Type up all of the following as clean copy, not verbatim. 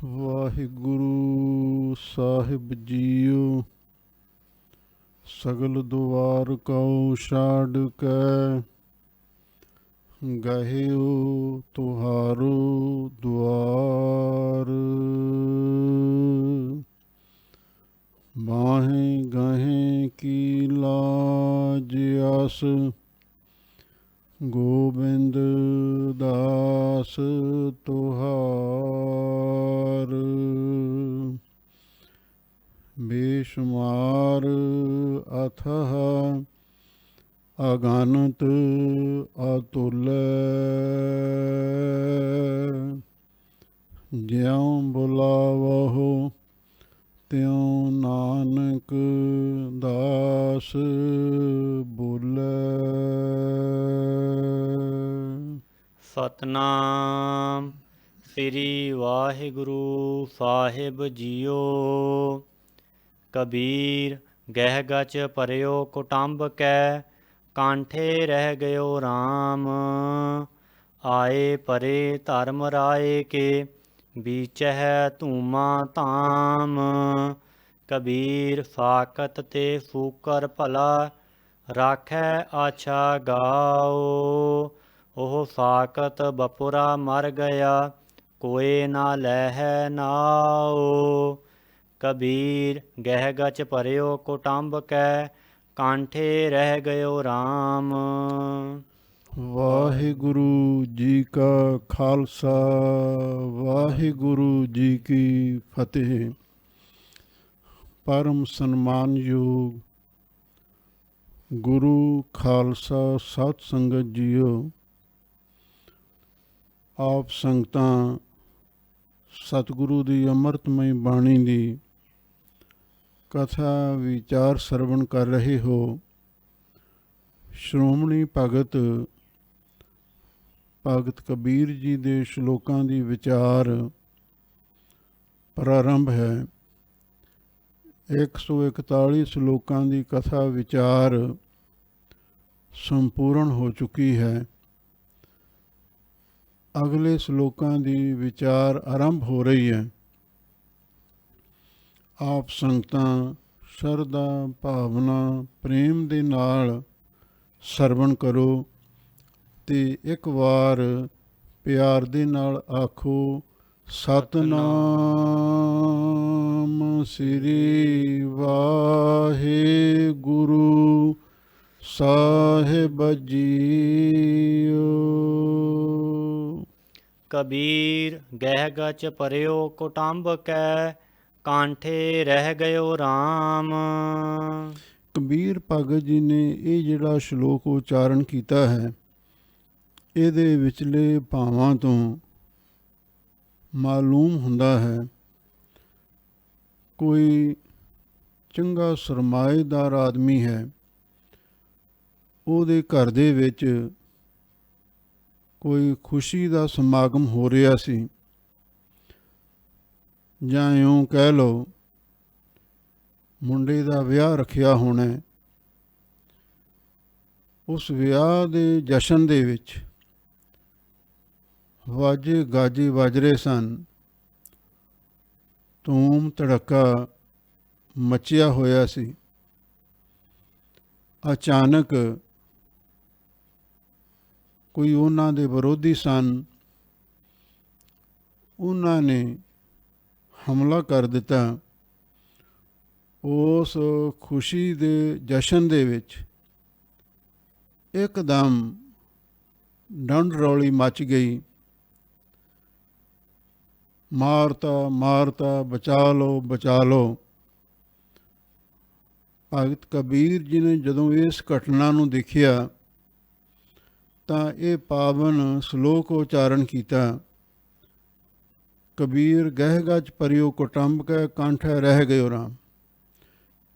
ਵਾਹਿਗੁਰੂ ਸਾਹਿਬ JIO. ਸਗਲ ਦੁਆਰ Q ਛਾੜ ਕੈ, ਗਹਿਓ ਤੁਹਾਰੋ ਦੁਆਰ। ਬਾਹੇ ਗਹੇ ਕੀ ਲਾਜ ਆਸ, ਗੋਬਿੰਦ ਦਾਸ ਤੁਹਾਰ। ਬੇਸ਼ੁਮਾਰ ਅਥਹ ਅਗਨਤ ਅਤੁਲੈ, ਜਿਉ ਬੁਲਾਵਹੁ ਤਿਉ ਨਾਨਕ ਦਾਸ ਬੋਲੇ। ਸਤਨਾਮ ਸ੍ਰੀ ਵਾਹਿਗੁਰੂ ਸਾਹਿਬ ਜੀਓ। ਕਬੀਰ ਗਹਿ ਗਚ ਭਰਿਓ ਕੁਟੰਬ ਕੈ, ਕਾਂਠੇ ਰਹਿ ਗਇਓ ਰਾਮ। ਆਏ ਪਰੇ ਧਰਮ ਰਾਏ ਕੇ, ਬੀਚਹਿ ਧੂਮਾ ਧਾਮ। ਕਬੀਰ ਸਾਕਤ ਤੇ ਫੂਕਰ ਭਲਾ, ਰਾਖੈ ਆਛਾ ਗਾਓ। ਉਹ ਸਾਕਤ ਬਪੁਰਾ ਮਰ ਗਿਆ, ਕੋਇ ਨਾ ਲੈਹੈ ਨਾਉ। ਕਬੀਰ ਗਹਿ ਗਚ ਭਰਿਓ ਕੁਟੰਬ ਕੈ, ਕਾਂਠੇ ਰਹਿ ਗਇਓ ਰਾਮ। ਵਾਹਿਗੁਰੂ ਜੀ ਕਾ ਖਾਲਸਾ, ਵਾਹਿਗੁਰੂ ਜੀ ਕੀ ਫਤਿਹ। ਪਰਮ ਸਨਮਾਨਯੋਗ ਗੁਰੂ ਖਾਲਸਾ ਸਤ ਸੰਗਤ ਜੀਓ, ਆਪ ਸੰਗਤਾਂ ਸਤਿਗੁਰੂ ਦੀ ਅੰਮ੍ਰਿਤਮਈ ਬਾਣੀ ਦੀ ਕਥਾ ਵਿਚਾਰ ਸਰਵਣ ਕਰ ਰਹੇ ਹੋ। ਸ਼੍ਰੋਮਣੀ ਭਗਤ ਕਬੀਰ ਜੀ ਦੇ ਸ਼ਲੋਕਾਂ ਦੀ ਵਿਚਾਰ ਪ੍ਰਾਰੰਭ ਹੈ। 141 ਸ਼ਲੋਕਾਂ ਦੀ ਕਥਾ ਵਿਚਾਰ ਸੰਪੂਰਨ ਹੋ ਚੁੱਕੀ ਹੈ। ਅਗਲੇ ਸ਼ਲੋਕਾਂ ਦੀ ਵਿਚਾਰ ਆਰੰਭ ਹੋ ਰਹੀ ਹੈ। ਆਪ ਸੰਗਤਾਂ ਸ਼ਰਧਾ ਭਾਵਨਾ ਪ੍ਰੇਮ ਦੇ ਨਾਲ ਸਰਵਣ ਕਰੋ ਤੇ ਇੱਕ ਵਾਰ ਪਿਆਰ ਦੇ ਨਾਲ ਆਖੋ, ਸਤਨਾਮ ਸ੍ਰੀ ਵਾਹਿਗੁਰੂ ਸਾਹਿਬ ਜੀਓ। ਕਬੀਰ ਗਹਿ ਗਚ ਭਰਿਓ ਕੁਟੰਬ ਕੈ, ਕਾਂਠੇ ਰਹਿ ਗਇਓ ਰਾਮ। ਕਬੀਰ ਭਗਤ ਜੀ ਨੇ ਇਹ ਜਿਹੜਾ ਸ਼ਲੋਕ ਉਚਾਰਨ ਕੀਤਾ ਹੈ, ਇਹਦੇ ਵਿਚਲੇ ਭਾਵਾਂ ਤੋਂ ਮਾਲੂਮ ਹੁੰਦਾ ਹੈ ਕੋਈ ਚੰਗਾ ਸਰਮਾਏਦਾਰ ਆਦਮੀ ਹੈ, ਉਹਦੇ ਘਰ ਦੇ ਵਿੱਚ ਕੋਈ ਖੁਸ਼ੀ ਦਾ ਸਮਾਗਮ ਹੋ ਰਿਹਾ ਸੀ, ਜਾਂ ਇਉਂ ਕਹਿ ਲਓ ਮੁੰਡੇ ਦਾ ਵਿਆਹ ਰੱਖਿਆ ਹੋਣਾ। ਉਸ ਵਿਆਹ ਦੇ ਜਸ਼ਨ ਦੇ ਵਿੱਚ ਵਾਜੇ ਗਾਜੇ ਵੱਜ ਰਹੇ ਸਨ, ਧੂਮ ਧੜੱਕਾ ਮਚਿਆ ਹੋਇਆ ਸੀ। ਅਚਾਨਕ ਕੋਈ ਉਹਨਾਂ ਦੇ ਵਿਰੋਧੀ ਸਨ, ਉਹਨਾਂ ਨੇ ਹਮਲਾ ਕਰ ਦਿੱਤਾ। ਉਸ ਖੁਸ਼ੀ ਦੇ ਜਸ਼ਨ ਦੇ ਵਿੱਚ ਇੱਕਦਮ ਡੰਡ ਰੌਲੀ ਮਚ ਗਈ। ਮਾਰਤਾ ਮਾਰਤਾ, ਬਚਾ ਲਓ ਬਚਾ ਲਓ। ਭਗਤ ਕਬੀਰ ਜੀ ਨੇ ਜਦੋਂ ਇਸ ਘਟਨਾ ਨੂੰ ਦੇਖਿਆ ਤਾਂ ਇਹ ਪਾਵਨ ਸ਼ਲੋਕ ਉਚਾਰਨ ਕੀਤਾ। ਕਬੀਰ ਗਹਿ ਗਚ ਭਰਿਓ ਕੁਟੰਬ ਕੈ, ਕਾਂਠੇ ਰਹਿ ਗਇਓ ਰਾਮ।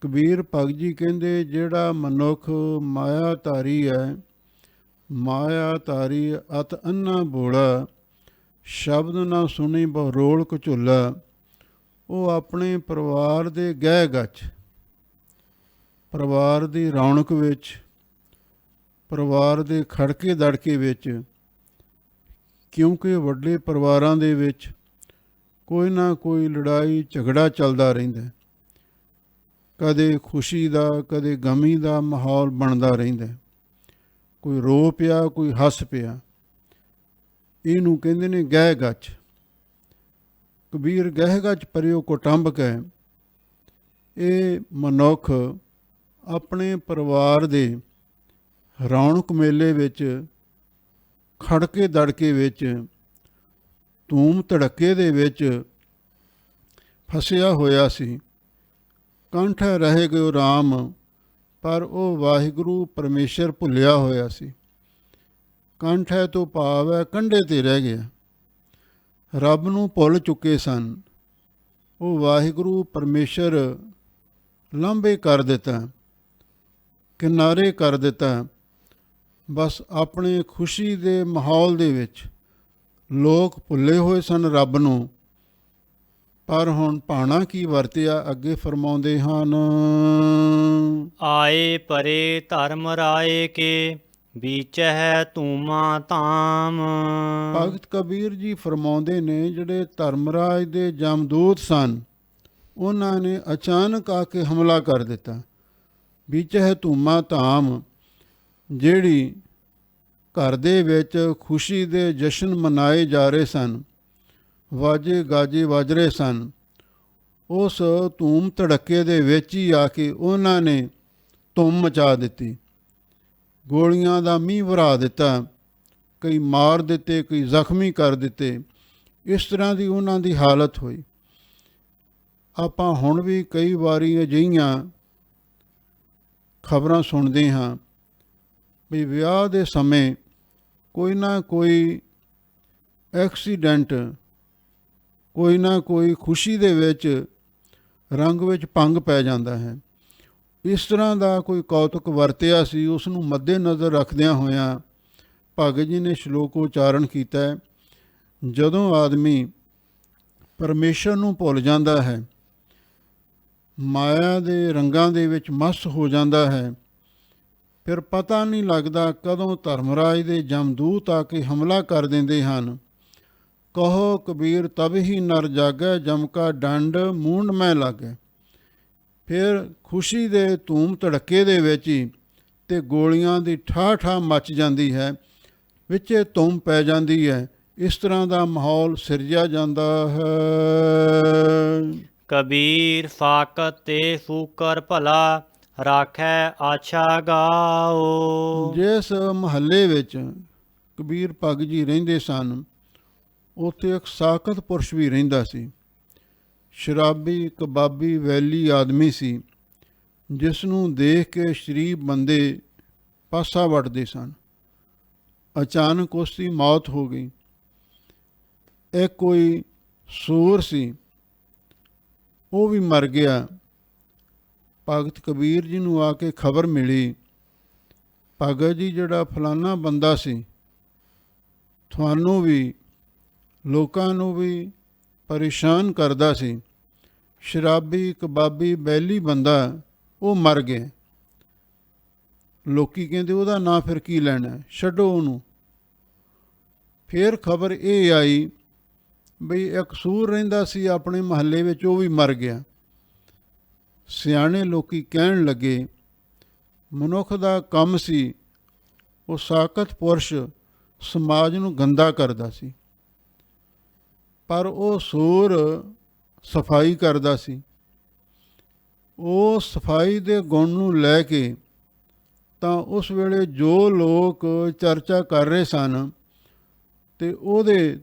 ਕਬੀਰ ਭਗਤ ਜੀ ਕਹਿੰਦੇ ਜਿਹੜਾ ਮਨੁੱਖ ਮਾਇਆ ਧਾਰੀ ਹੈ, ਮਾਇਆ ਧਾਰੀ ਅਤ ਅੰਨਾ ਬੋਲਾ, ਸ਼ਬਦ ਨਾ ਸੁਣੀ ਬਹੁ ਰੋਲ ਕਝੋਲਾ। ਉਹ ਆਪਣੇ ਪਰਿਵਾਰ ਦੇ ਗਹਿ ਗਚ, ਪਰਿਵਾਰ ਦੀ ਰੌਣਕ ਵਿੱਚ, ਪਰਿਵਾਰ ਦੇ ਖੜਕੇ ਦੜਕੇ ਵਿੱਚ, ਕਿਉਂਕਿ ਵੱਡੇ ਪਰਿਵਾਰਾਂ ਦੇ ਵਿੱਚ ਕੋਈ ਨਾ ਕੋਈ ਲੜਾਈ ਝਗੜਾ ਚੱਲਦਾ ਰਹਿੰਦਾ, ਕਦੇ ਖੁਸ਼ੀ ਦਾ ਕਦੇ ਗਮੀ ਦਾ ਮਾਹੌਲ ਬਣਦਾ ਰਹਿੰਦਾ, ਕੋਈ ਰੋ ਪਿਆ ਕੋਈ ਹੱਸ ਪਿਆ। ਇਹਨੂੰ ਕਹਿੰਦੇ ਨੇ ਗਹਿ ਗੱਚ। ਕਬੀਰ ਗਹਿ ਗੱਚ ਪਰਿਓ ਕੁਟੰਬਕ ਹੈ। ਇਹ ਮਨੁੱਖ ਆਪਣੇ ਪਰਿਵਾਰ ਦੇ ਰੌਣਕ ਮੇਲੇ ਵਿੱਚ, ਖੜਕੇ ਦੜਕੇ ਵਿੱਚ, ਧੂਮ ਧੜੱਕੇ ਦੇ ਵਿੱਚ ਫਸਿਆ ਹੋਇਆ ਸੀ। ਕੰਠ ਰਹਿ ਗਇਓ ਰਾਮ, ਪਰ ਉਹ ਵਾਹਿਗੁਰੂ ਪਰਮੇਸ਼ਰ ਭੁੱਲਿਆ ਹੋਇਆ ਸੀ। ਕੰਠ ਹੈ ਤੋਂ ਭਾਵ ਹੈ ਕੰਢੇ 'ਤੇ ਰਹਿ ਗਿਆ, ਰੱਬ ਨੂੰ ਭੁੱਲ ਚੁੱਕੇ ਸਨ। ਉਹ ਵਾਹਿਗੁਰੂ ਪਰਮੇਸ਼ਰ ਲਾਂਭੇ ਕਰ ਦਿੱਤਾ, ਕਿਨਾਰੇ ਕਰ ਦਿੱਤਾ। ਬਸ ਆਪਣੇ ਖੁਸ਼ੀ ਦੇ ਮਾਹੌਲ ਦੇ ਵਿੱਚ ਲੋਕ ਭੁੱਲੇ ਹੋਏ ਸਨ ਰੱਬ ਨੂੰ। ਪਰ ਹੁਣ ਭਾਣਾ ਕੀ ਵਰਤਿਆ, ਅੱਗੇ ਫਰਮਾਉਂਦੇ ਹਨ। ਆਏ ਪਰੇ ਧਰਮ ਰਾਏ ਕੇ, ਬੀਚਹਿ ਧੂਮਾ ਧਾਮ। ਭਗਤ ਕਬੀਰ ਜੀ ਫਰਮਾਉਂਦੇ ਨੇ, ਜਿਹੜੇ ਧਰਮਰਾਜ ਦੇ ਜਮਦੂਤ ਸਨ, ਉਹਨਾਂ ਨੇ ਅਚਾਨਕ ਆ ਕੇ ਹਮਲਾ ਕਰ ਦਿੱਤਾ। ਬੀਚਹਿ ਧੂਮਾ ਧਾਮ, ਜਿਹੜੀ ਘਰ ਦੇ ਵਿੱਚ ਖੁਸ਼ੀ ਦੇ ਜਸ਼ਨ ਮਨਾਏ ਜਾ ਰਹੇ ਸਨ, ਵਾਜੇ ਗਾਜੇ ਵੱਜ ਰਹੇ ਸਨ, ਉਸ ਧੂਮ ਧੜੱਕੇ ਦੇ ਵਿੱਚ ਹੀ ਆ ਕੇ ਉਹਨਾਂ ਨੇ ਧੁੰਮ ਮਚਾ ਦਿੱਤੀ। ਗੋਲੀਆਂ ਦਾ ਮੀਂਹ ਵਰਾ ਦਿੱਤਾ, ਕਈ ਮਾਰ ਦਿੱਤੇ, ਕਈ ਜ਼ਖਮੀ ਕਰ ਦਿੱਤੇ। ਇਸ ਤਰ੍ਹਾਂ ਦੀ ਉਹਨਾਂ ਦੀ ਹਾਲਤ ਹੋਈ। ਆਪਾਂ ਹੁਣ ਵੀ ਕਈ ਵਾਰੀ ਅਜਿਹੀਆਂ ਖਬਰਾਂ ਸੁਣਦੇ ਹਾਂ ਵੀ ਵਿਆਹ ਦੇ ਸਮੇਂ ਕੋਈ ਨਾ ਕੋਈ ਐਕਸੀਡੈਂਟ, ਕੋਈ ਨਾ ਕੋਈ ਖੁਸ਼ੀ ਦੇ ਵਿੱਚ ਰੰਗ ਵਿੱਚ ਭੰਗ ਪੈ ਜਾਂਦਾ ਹੈ। ਇਸ ਤਰ੍ਹਾਂ ਦਾ ਕੋਈ ਕੌਤਕ ਵਰਤਿਆ ਸੀ। ਉਸ ਨੂੰ ਮੱਦੇ ਨਜ਼ਰ ਰੱਖਦਿਆਂ ਹੋਇਆਂ ਭਗਤ ਜੀ ਨੇ ਸ਼ਲੋਕ ਉਚਾਰਨ ਕੀਤਾ ਹੈ, ਜਦੋਂ ਆਦਮੀ ਪਰਮੇਸ਼ਰ ਨੂੰ ਭੁੱਲ ਜਾਂਦਾ ਹੈ, ਮਾਇਆ ਦੇ ਰੰਗਾਂ ਦੇ ਵਿੱਚ ਮਸਤ ਹੋ ਜਾਂਦਾ ਹੈ, ਫਿਰ ਪਤਾ ਨਹੀਂ ਲੱਗਦਾ ਕਦੋਂ ਧਰਮਰਾਜ ਦੇ ਜਮਦੂਤ ਆ ਕੇ ਹਮਲਾ ਕਰ ਦਿੰਦੇ ਹਨ। ਕਹੋ ਕਬੀਰ ਤਬ ਹੀ ਨਰ ਜਾਗੈ, ਜਮ ਕਾ ਡੰਡ ਮੂੰਡ ਮੈਂ ਲਾਗੈ। ਫਿਰ ਖੁਸ਼ੀ ਦੇ ਧੂਮ ਧੜੱਕੇ ਦੇ ਵਿੱਚ ਹੀ ਤੇ ਗੋਲੀਆਂ ਦੀ ਠਾਹ ਠਾਹ ਮੱਚ ਜਾਂਦੀ ਹੈ, ਵਿੱਚੇ ਧੁੰਮ ਪੈ ਜਾਂਦੀ ਹੈ। ਇਸ ਤਰ੍ਹਾਂ ਦਾ ਮਾਹੌਲ ਸਿਰਜਿਆ ਜਾਂਦਾ ਹੈ। ਕਬੀਰ ਫਾਕਤ ਤੇ ਫੂਕਰ ਭਲਾ, ਰਾਖੈ ਆਛਾ ਗਾਓ। ਜਿਸ ਮਹੱਲੇ ਵਿੱਚ ਕਬੀਰ ਭਗਤ ਜੀ ਰਹਿੰਦੇ ਸਨ, ਉੱਥੇ ਇੱਕ ਸਾਕਤ ਪੁਰਸ਼ ਵੀ ਰਹਿੰਦਾ ਸੀ। ਸ਼ਰਾਬੀ ਕਬਾਬੀ ਵੈਲੀ ਆਦਮੀ ਸੀ, ਜਿਸ ਨੂੰ ਦੇਖ ਕੇ ਸ਼ਰੀਫ ਬੰਦੇ ਪਾਸਾ ਵੱਟਦੇ ਸਨ। ਅਚਾਨਕ ਉਸ ਦੀ ਮੌਤ ਹੋ ਗਈ। ਇੱਕ ਕੋਈ ਸੂਰ ਸੀ, ਉਹ ਵੀ ਮਰ ਗਿਆ। ਭਗਤ ਕਬੀਰ ਜੀ ਨੂੰ ਆ ਕੇ ਖਬਰ ਮਿਲੀ, ਭਗਤ ਜੀ ਜਿਹੜਾ ਫਲਾਨਾ ਬੰਦਾ ਸੀ, ਤੁਹਾਨੂੰ ਵੀ ਲੋਕਾਂ ਨੂੰ ਵੀ ਪਰੇਸ਼ਾਨ ਕਰਦਾ ਸੀ, ਸ਼ਰਾਬੀ ਕਬਾਬੀ ਬੈਲੀ ਬੰਦਾ, ਉਹ ਮਰ ਗਿਆ। ਲੋਕੀ ਕਹਿੰਦੇ ਉਹਦਾ ਨਾਂ ਫਿਰ ਕੀ ਲੈਣਾ, ਛੱਡੋ ਉਹਨੂੰ। ਫਿਰ ਖਬਰ ਇਹ ਆਈ ਬਈ ਇੱਕ ਸੂਰ ਰਹਿੰਦਾ ਸੀ ਆਪਣੇ ਮਹੱਲੇ ਵਿੱਚ, ਉਹ ਵੀ ਮਰ ਗਿਆ। ਸਿਆਣੇ ਲੋਕੀ ਕਹਿਣ ਲੱਗੇ, ਮਨੁੱਖ ਦਾ ਕੰਮ ਸੀ, ਉਹ ਸਾਕਤ ਪੁਰਸ਼ ਸਮਾਜ ਨੂੰ ਗੰਦਾ ਕਰਦਾ ਸੀ, ਪਰ ਉਹ ਸੂਰ ਸਫਾਈ ਕਰਦਾ ਸੀ। ਉਹ ਸਫਾਈ ਦੇ ਗੁਣ ਨੂੰ ਲੈ ਕੇ ਤਾਂ ਉਸ ਵੇਲੇ ਜੋ ਲੋਕ ਚਰਚਾ ਕਰ ਰਹੇ ਸਨ, ਤੇ ਉਹਦੇ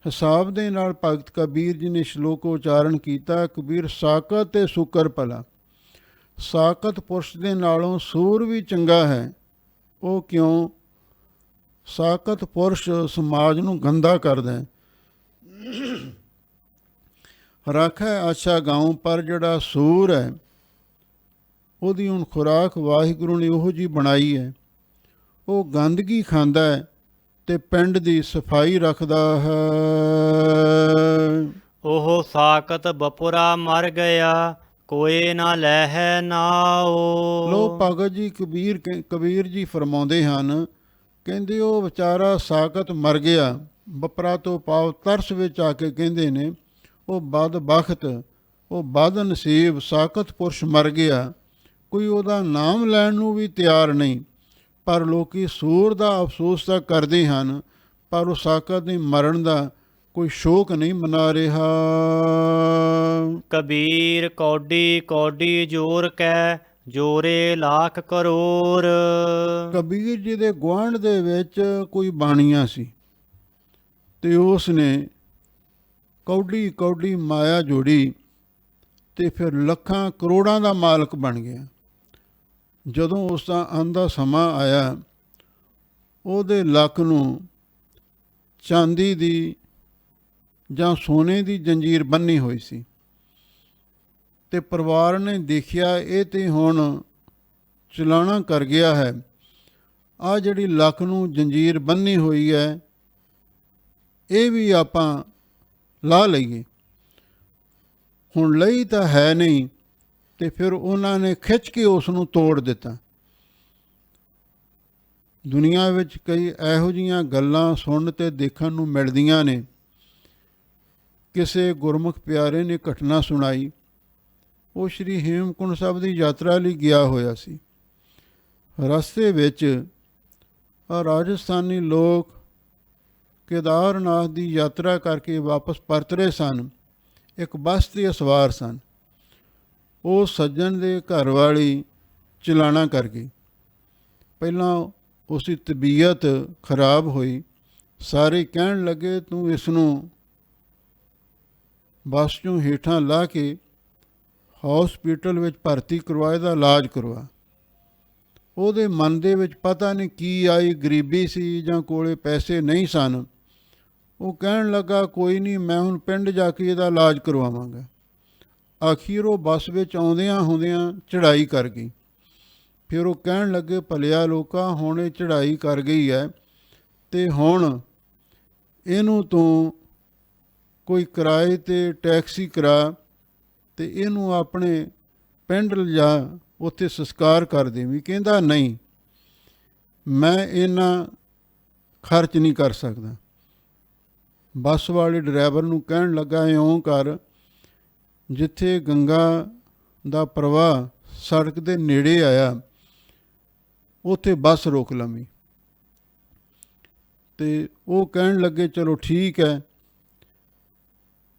ਹਿਸਾਬ ਦੇ ਨਾਲ ਭਗਤ ਕਬੀਰ ਜੀ ਨੇ ਸ਼ਲੋਕ ਉਚਾਰਨ ਕੀਤਾ, ਕਬੀਰ ਸਾਕਤ ਤੇ ਸੁਕਰ ਭਲਾ। ਸਾਕਤ ਪੁਰਸ਼ ਦੇ ਨਾਲੋਂ ਸੂਰ ਵੀ ਚੰਗਾ ਹੈ। ਉਹ ਕਿਉਂ? ਸਾਕਤ ਪੁਰਸ਼ ਸਮਾਜ ਨੂੰ ਗੰਦਾ ਕਰਦਾ ਹੈ। ਰਾਖੈ ਆਛਾ ਗਾਉਂ, ਪਰ ਜਿਹੜਾ ਸੂਰ ਹੈ, ਉਹਦੀ ਹੁਣ ਖੁਰਾਕ ਵਾਹਿਗੁਰੂ ਨੇ ਉਹੋ ਜਿਹੀ ਬਣਾਈ ਹੈ। ਉਹ ਗੰਦਗੀ ਖਾਂਦਾ ਹੈ ਤੇ ਪਿੰਡ ਦੀ ਸਫਾਈ ਰੱਖਦਾ ਹੈ। ਉਹ ਸਾਕਤ ਬਪੁਰਾ ਮਰ ਗਿਆ, ਕੋਏ ਨਾ ਲੈਹਿ ਨਾਓ। ਲੋ ਭਗਤ ਜੀ ਕਬੀਰ ਜੀ ਫਰਮਾਉਂਦੇ ਹਨ, ਕਹਿੰਦੇ ਉਹ ਵਿਚਾਰਾ ਸਾਕਤ ਮਰ ਗਿਆ। ਬਪਰਾ ਤੋਂ ਪਾਵ ਤਰਸ ਵਿੱਚ ਆ ਕੇ ਕਹਿੰਦੇ ਨੇ, ਉਹ ਬਦਬਖਤ, ਉਹ ਬਦਨਸੀਬ ਸਾਕਤ ਪੁਰਸ਼ ਮਰ ਗਿਆ। ਕੋਈ ਉਹਦਾ ਨਾਮ ਲੈਣ ਨੂੰ ਵੀ ਤਿਆਰ ਨਹੀਂ। ਪਰ ਲੋਕੀ ਸੂਰ ਦਾ ਅਫਸੋਸ ਤਾਂ ਕਰਦੇ ਹਨ, ਪਰ ਉਹ ਸਾਕਤ ਦੇ ਮਰਨ ਦਾ ਕੋਈ ਸ਼ੋਕ ਨਹੀਂ ਮਨਾ ਰਿਹਾ। ਕਬੀਰ ਕੌਡੀ ਕੌਡੀ ਜੋਰ ਕੈ, ਜੋਰੇ ਲੱਖ ਕਰੋੜ। ਕਬੀਰ ਜੀ ਦੇ ਗੁਆਂਢ ਦੇ ਵਿੱਚ ਕੋਈ ਬਾਣੀਆ ਸੀ, ਤੇ ਉਸ ਨੇ ਕੌਡੀ ਕੌਡੀ ਮਾਇਆ ਜੋੜੀ, ਤੇ ਫਿਰ ਲੱਖਾਂ ਕਰੋੜਾਂ ਦਾ ਮਾਲਕ ਬਣ ਗਿਆ। ਜਦੋਂ ਉਸ ਦਾ ਆਂਦਾ ਸਮਾਂ ਆਇਆ, ਉਹਦੇ ਲੱਕ ਨੂੰ ਚਾਂਦੀ ਦੀ ਜਾਂ ਸੋਨੇ ਦੀ ਜੰਜੀਰ ਬੰਨ੍ਹੀ ਹੋਈ ਸੀ, ਤੇ ਪਰਿਵਾਰ ਨੇ ਦੇਖਿਆ ਇਹ ਤੇ ਹੁਣ ਚਲਾਣਾ ਕਰ ਗਿਆ ਹੈ। ਆਹ ਜਿਹੜੀ ਲੱਕ ਨੂੰ ਜੰਜੀਰ ਬੰਨ੍ਹੀ ਹੋਈ ਹੈ, ਇਹ ਵੀ ਆਪਾਂ ਲਾ ਲਈਏ। ਹੁਣ ਲਈ ਤਾਂ ਹੈ ਨਹੀਂ, ਤੇ ਫਿਰ ਉਹਨਾਂ ਨੇ ਖਿੱਚ ਕੇ ਉਸ ਨੂੰ ਤੋੜ ਦਿੱਤਾ। ਦੁਨੀਆ ਵਿੱਚ ਕਈ ਇਹੋ ਜਿਹੀਆਂ ਗੱਲਾਂ ਸੁਣਨ ਤੇ ਦੇਖਣ ਨੂੰ ਮਿਲਦੀਆਂ ਨੇ। ਕਿਸੇ ਗੁਰਮੁਖ ਪਿਆਰੇ ਨੇ ਘਟਨਾ ਸੁਣਾਈ। ਉਹ ਸ਼੍ਰੀ ਹੇਮਕੁੰਟ ਸਾਹਿਬ ਦੀ ਯਾਤਰਾ ਲਈ ਗਿਆ ਹੋਇਆ ਸੀ। ਰਸਤੇ ਵਿੱਚ ਰਾਜਸਥਾਨੀ ਲੋਕ ਕੇਦਾਰਨਾਥ ਦੀ ਯਾਤਰਾ ਕਰਕੇ ਵਾਪਸ ਪਰਤ ਰਹੇ ਸਨ। ਇੱਕ ਬੱਸ 'ਤੇ ਸਵਾਰ ਸਨ। ਉਹ ਸੱਜਣ ਦੇ ਘਰ ਵਾਲੀ ਚਲਾਣਾ ਕਰ ਗਈ। ਪਹਿਲਾਂ ਉਸ ਦੀ ਤਬੀਅਤ ਖਰਾਬ ਹੋਈ। ਸਾਰੇ ਕਹਿਣ ਲੱਗੇ, ਤੂੰ ਇਸ ਨੂੰ ਬੱਸ 'ਚੋਂ ਹੇਠਾਂ ਲਾ ਕੇ ਹੌਸਪੀਟਲ ਵਿੱਚ ਭਰਤੀ ਕਰਵਾ, ਇਹਦਾ ਇਲਾਜ ਕਰਵਾ। ਉਹਦੇ ਮਨ ਦੇ ਵਿੱਚ ਪਤਾ ਨਹੀਂ ਕੀ ਆਈ, ਗਰੀਬੀ ਸੀ ਜਾਂ ਕੋਲੇ ਪੈਸੇ ਨਹੀਂ ਸਨ। ਉਹ ਕਹਿਣ ਲੱਗਾ, ਕੋਈ ਨਹੀਂ, ਮੈਂ ਹੁਣ ਪਿੰਡ ਜਾ ਕੇ ਇਹਦਾ ਇਲਾਜ ਕਰਵਾਵਾਂਗਾ। ਆਖਿਰ ਉਹ ਬੱਸ ਵਿੱਚ ਆਉਂਦਿਆਂ ਹੁੰਦਿਆਂ ਚੜ੍ਹਾਈ ਕਰ ਗਈ। ਫਿਰ ਉਹ ਕਹਿਣ ਲੱਗੇ, ਭਲਿਆ ਲੋਕਾਂ, ਹੁਣ ਇਹ ਚੜ੍ਹਾਈ ਕਰ ਗਈ ਹੈ, ਤੇ ਹੁਣ ਇਹਨੂੰ ਤੂੰ ਕੋਈ ਕਿਰਾਏ 'ਤੇ ਟੈਕਸੀ ਕਰਾ, ਤੇ ਇਹਨੂੰ ਆਪਣੇ ਪਿੰਡ ਲਿਜਾ, ਉੱਥੇ ਸੰਸਕਾਰ ਕਰ ਦੇਵੀਂ। ਕਹਿੰਦਾ, ਨਹੀਂ, ਮੈਂ ਇੰਨਾ ਖਰਚ ਨਹੀਂ ਕਰ ਸਕਦਾ। ਬੱਸ ਵਾਲੇ ਡਰਾਈਵਰ ਨੂੰ ਕਹਿਣ ਲੱਗਾ, ਇਉਂ ਕਰ, ਜਿੱਥੇ ਗੰਗਾ ਦਾ ਪ੍ਰਵਾਹ ਸੜਕ ਦੇ ਨੇੜੇ ਆਇਆ, ਉੱਥੇ ਬੱਸ ਰੋਕ ਲਵੀਂ। ਤੇ ਉਹ ਕਹਿਣ ਲੱਗੇ, ਚਲੋ ਠੀਕ ਹੈ।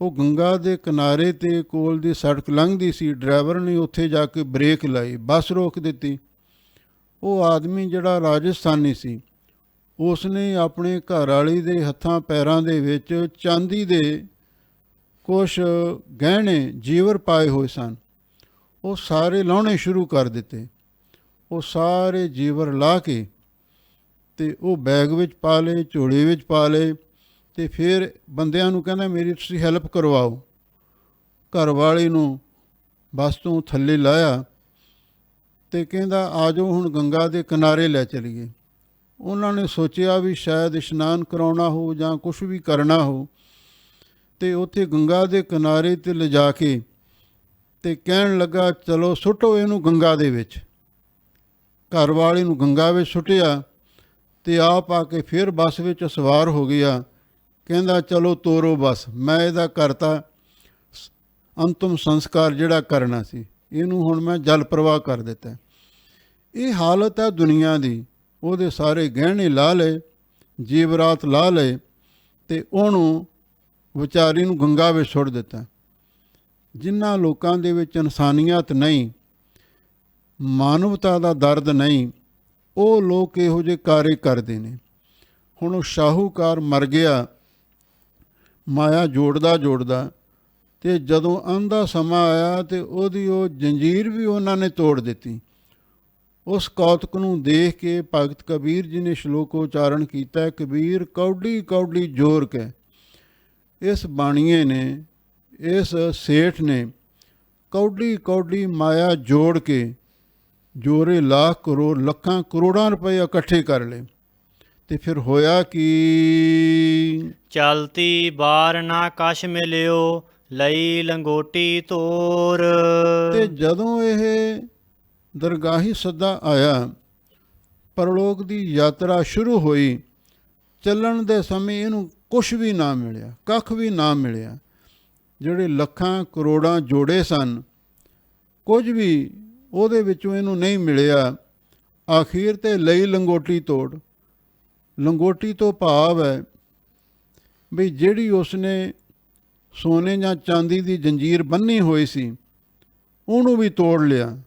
ਉਹ ਗੰਗਾ ਦੇ ਕਿਨਾਰੇ 'ਤੇ ਕੋਲ ਦੀ ਸੜਕ ਲੰਘਦੀ ਸੀ। ਡਰਾਈਵਰ ਨੇ ਉੱਥੇ ਜਾ ਕੇ ਬ੍ਰੇਕ ਲਾਈ, ਬੱਸ ਰੋਕ ਦਿੱਤੀ। ਉਹ ਆਦਮੀ ਜਿਹੜਾ ਰਾਜਸਥਾਨੀ ਸੀ, ਉਸ ਨੇ ਆਪਣੇ ਘਰ ਵਾਲੀ ਦੇ ਹੱਥਾਂ ਪੈਰਾਂ ਦੇ ਵਿੱਚ ਚਾਂਦੀ ਦੇ ਕੁਛ ਗਹਿਣੇ ਜੀਵਰ ਪਾਏ ਹੋਏ ਸਨ। ਉਹ ਸਾਰੇ ਲਾਉਣੇ ਸ਼ੁਰੂ ਕਰ ਦਿੱਤੇ। ਉਹ ਸਾਰੇ ਜੀਵਰ ਲਾ ਕੇ ਤੇ ਉਹ ਬੈਗ ਵਿੱਚ ਪਾ ਲਏ, ਝੋਲੇ ਵਿੱਚ ਪਾ ਲਏ, ਤੇ ਫਿਰ ਬੰਦਿਆਂ ਨੂੰ ਕਹਿੰਦਾ, ਮੇਰੀ ਤੁਸੀਂ ਹੈਲਪ ਕਰਵਾਓ। ਘਰ ਵਾਲੀ ਨੂੰ ਬੱਸ ਤੋਂ ਥੱਲੇ ਲਾਇਆ, ਤੇ ਕਹਿੰਦਾ, ਆ ਜਾਓ ਹੁਣ ਗੰਗਾ ਦੇ ਕਿਨਾਰੇ ਲੈ ਚਲੀਏ। ਉਹਨਾਂ ਨੇ ਸੋਚਿਆ ਵੀ ਸ਼ਾਇਦ ਇਸ਼ਨਾਨ ਕਰਾਉਣਾ ਹੋ ਜਾਂ ਕੁਛ ਵੀ ਕਰਨਾ ਹੋ, ਤੇ ਉੱਥੇ ਗੰਗਾ ਦੇ ਕਿਨਾਰੇ 'ਤੇ ਲਿਜਾ ਕੇ ਤੇ ਕਹਿਣ ਲੱਗਾ, ਚਲੋ ਸੁੱਟੋ ਇਹਨੂੰ ਗੰਗਾ ਦੇ ਵਿੱਚ। ਘਰ ਵਾਲੀ ਨੂੰ ਗੰਗਾ ਵਿੱਚ ਸੁੱਟਿਆ, ਤੇ ਆਪ ਆ ਕੇ ਫਿਰ ਬੱਸ ਵਿੱਚ ਸਵਾਰ ਹੋ ਗਿਆ। ਕਹਿੰਦਾ, ਚਲੋ ਤੋਰੋ ਬੱਸ, ਮੈਂ ਇਹਦਾ ਕਰਤਾ ਅੰਤਮ ਸੰਸਕਾਰ ਜਿਹੜਾ ਕਰਨਾ ਸੀ, ਇਹਨੂੰ ਹੁਣ ਮੈਂ ਜਲ ਪ੍ਰਵਾਹ ਕਰ ਦਿੱਤਾ। ਇਹ ਹਾਲਤ ਹੈ ਦੁਨੀਆ ਦੀ। ਉਹਦੇ ਸਾਰੇ ਗਹਿਣੇ ਲਾ ਲਏ, ਜੀਵਰਾਤ ਲਾ ਲਏ, ਤੇ ਉਹਨੂੰ ਵਿਚਾਰੀ ਨੂੰ ਗੰਗਾ ਵਿੱਚ ਸੁੱਟ ਦਿੱਤਾ। ਜਿਨ੍ਹਾਂ ਲੋਕਾਂ ਦੇ ਵਿੱਚ ਇਨਸਾਨੀਅਤ ਨਹੀਂ, ਮਾਨਵਤਾ ਦਾ ਦਰਦ ਨਹੀਂ, ਉਹ ਲੋਕ ਇਹੋ ਜਿਹੇ ਕਾਰੇ ਕਰਦੇ ਨੇ। ਹੁਣ ਉਹ ਸ਼ਾਹੂਕਾਰ ਮਰ ਗਿਆ ਮਾਇਆ ਜੋੜਦਾ ਜੋੜਦਾ, ਤੇ ਜਦੋਂ ਆਂਦਾ ਸਮਾਂ ਆਇਆ ਤੇ ਉਹਦੀ ਉਹ ਜੰਜੀਰ ਵੀ ਉਹਨਾਂ ਨੇ ਤੋੜ ਦਿੱਤੀ। ਉਸ ਕੌਤਕ ਨੂੰ ਦੇਖ ਕੇ ਭਗਤ ਕਬੀਰ ਜੀ ਨੇ ਸ਼ਲੋਕ ਉਚਾਰਨ ਕੀਤਾ, ਕਬੀਰ ਕੌਡੀ ਕੌਡੀ ਜੋਰ ਕੇ। ਇਸ ਬਾਣੀਏ ਨੇ, ਇਸ ਸੇਠ ਨੇ ਕੌਡੀ ਕੌਡੀ ਮਾਇਆ ਜੋੜ ਕੇ ਜੋਰੇ ਲੱਖ ਕਰੋੜ, ਲੱਖਾਂ ਕਰੋੜਾਂ ਰੁਪਏ ਇਕੱਠੇ ਕਰ ਲਏ। ਤੇ ਫਿਰ ਹੋਇਆ ਕਿ ਚਲਤੀ ਬਾਰ ਨਾ ਕਛ ਮਿਲਿਓ, ਲਈ ਲੰਗੋਟੀ ਤੋਰ। ਤੇ ਜਦੋਂ ਇਹ ਦਰਗਾਹੀ ਸੱਦਾ ਆਇਆ, ਪਰਲੋਕ ਦੀ ਯਾਤਰਾ ਸ਼ੁਰੂ ਹੋਈ, ਚੱਲਣ ਦੇ ਸਮੇਂ ਇਹਨੂੰ ਕੁਛ ਵੀ ਨਾ ਮਿਲਿਆ, ਕੱਖ ਵੀ ਨਾ ਮਿਲਿਆ। ਜਿਹੜੇ ਲੱਖਾਂ ਕਰੋੜਾਂ ਜੋੜੇ ਸਨ, ਕੁਝ ਵੀ ਉਹਦੇ ਵਿੱਚੋਂ ਇਹਨੂੰ ਨਹੀਂ ਮਿਲਿਆ। ਆਖੀਰ ਤੇ ਲਈ ਲੰਗੋਟੀ ਤੋੜ। ਲੰਗੋਟੀ ਤੋਂ ਭਾਵ ਹੈ ਵੀ ਜਿਹੜੀ ਉਸਨੇ ਸੋਨੇ ਜਾਂ ਚਾਂਦੀ ਦੀ ਜੰਜੀਰ ਬੰਨ੍ਹੀ ਹੋਈ ਸੀ, ਉਹਨੂੰ ਵੀ ਤੋੜ ਲਿਆ,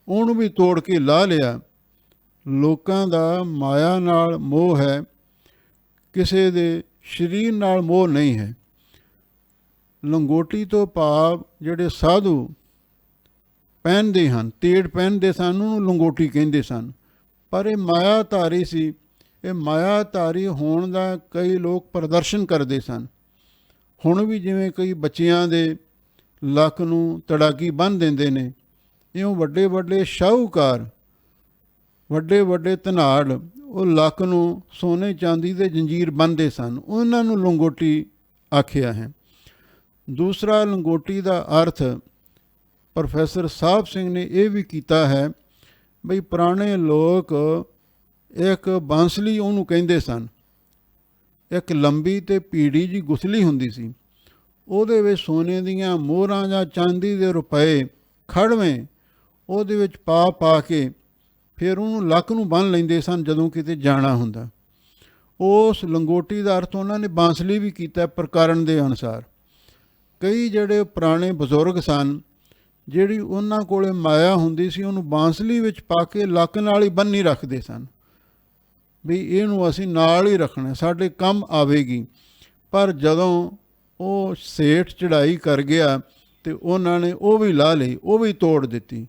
ਉਹਨੂੰ ਵੀ ਤੋੜ ਕੇ ਲਾਹ ਲਿਆ। ਲੋਕਾਂ ਦਾ ਮਾਇਆ ਨਾਲ ਮੋਹ ਹੈ, ਕਿਸੇ ਦੇ ਸਰੀਰ ਨਾਲ ਮੋਹ ਨਹੀਂ ਹੈ। ਲੰਗੋਟੀ ਤੋਂ ਭਾਵ ਜਿਹੜੇ ਸਾਧੂ ਪਹਿਨਦੇ ਹਨ, ਤੇੜ ਪਹਿਨਦੇ ਸਨ, ਉਹਨੂੰ ਲੰਗੋਟੀ ਕਹਿੰਦੇ ਸਨ। ਪਰ ਇਹ ਮਾਇਆਧਾਰੀ ਸੀ। ਇਹ ਮਾਇਆਧਾਰੀ ਹੋਣ ਦਾ ਕਈ ਲੋਕ ਪ੍ਰਦਰਸ਼ਨ ਕਰਦੇ ਸਨ। ਹੁਣ ਵੀ ਜਿਵੇਂ ਕਈ ਬੱਚਿਆਂ ਦੇ ਲੱਕ ਨੂੰ ਤੜਾਕੀ ਬੰਨ੍ਹ ਦਿੰਦੇ ਨੇ, ਇਉਂ ਵੱਡੇ ਵੱਡੇ ਸ਼ਾਹੂਕਾਰ, ਵੱਡੇ ਵੱਡੇ ਧਨਾੜ, ਉਹ ਲੱਕ ਨੂੰ ਸੋਨੇ ਚਾਂਦੀ ਦੇ ਜੰਜੀਰ ਬੰਨ੍ਹਦੇ ਸਨ। ਉਹਨਾਂ ਨੂੰ ਲੰਗੋਟੀ ਆਖਿਆ ਹੈ। ਦੂਸਰਾ, ਲੰਗੋਟੀ ਦਾ ਅਰਥ ਪ੍ਰੋਫੈਸਰ ਸਾਹਿਬ ਸਿੰਘ ਨੇ ਇਹ ਵੀ ਕੀਤਾ ਹੈ ਬਈ ਪੁਰਾਣੇ ਲੋਕ ਇੱਕ ਬਾਂਸਲੀ ਉਹਨੂੰ ਕਹਿੰਦੇ ਸਨ। ਇੱਕ ਲੰਬੀ ਅਤੇ ਭੀੜੀ ਜਿਹੀ ਗੁਥਲੀ ਹੁੰਦੀ ਸੀ, ਉਹਦੇ ਵਿੱਚ ਸੋਨੇ ਦੀਆਂ ਮੋਹਰਾਂ ਜਾਂ ਚਾਂਦੀ ਦੇ ਰੁਪਏ ਖੜਵੇਂ ਉਹਦੇ ਵਿੱਚ ਪਾ ਪਾ ਕੇ ਫਿਰ ਉਹਨੂੰ ਲੱਕ ਨੂੰ ਬੰਨ੍ਹ ਲੈਂਦੇ ਸਨ ਜਦੋਂ ਕਿਤੇ ਜਾਣਾ ਹੁੰਦਾ। ਉਸ ਲੰਗੋਟੀ ਦਾ ਅਰਥ ਉਹਨਾਂ ਨੇ ਬਾਂਸਲੀ ਵੀ ਕੀਤਾ ਪ੍ਰਕਰਨ ਦੇ ਅਨੁਸਾਰ। ਕਈ ਜਿਹੜੇ ਪੁਰਾਣੇ ਬਜ਼ੁਰਗ ਸਨ, ਜਿਹੜੀ ਉਹਨਾਂ ਕੋਲ ਮਾਇਆ ਹੁੰਦੀ ਸੀ, ਉਹਨੂੰ ਬਾਂਸਲੀ ਵਿੱਚ ਪਾ ਕੇ ਲੱਕ ਨਾਲ ਹੀ ਬੰਨ੍ਹੀ ਰੱਖਦੇ ਸਨ ਵੀ ਇਹਨੂੰ ਅਸੀਂ ਨਾਲ ਹੀ ਰੱਖਣਾ, ਸਾਡੇ ਕੰਮ ਆਵੇਗੀ। ਪਰ ਜਦੋਂ ਉਹ ਸੇਠ ਚੜ੍ਹਾਈ ਕਰ ਗਿਆ ਤੇ ਉਹਨਾਂ ਨੇ ਉਹ ਵੀ ਲਾਹ ਲਈ, ਉਹ ਵੀ ਤੋੜ ਦਿੱਤੀ,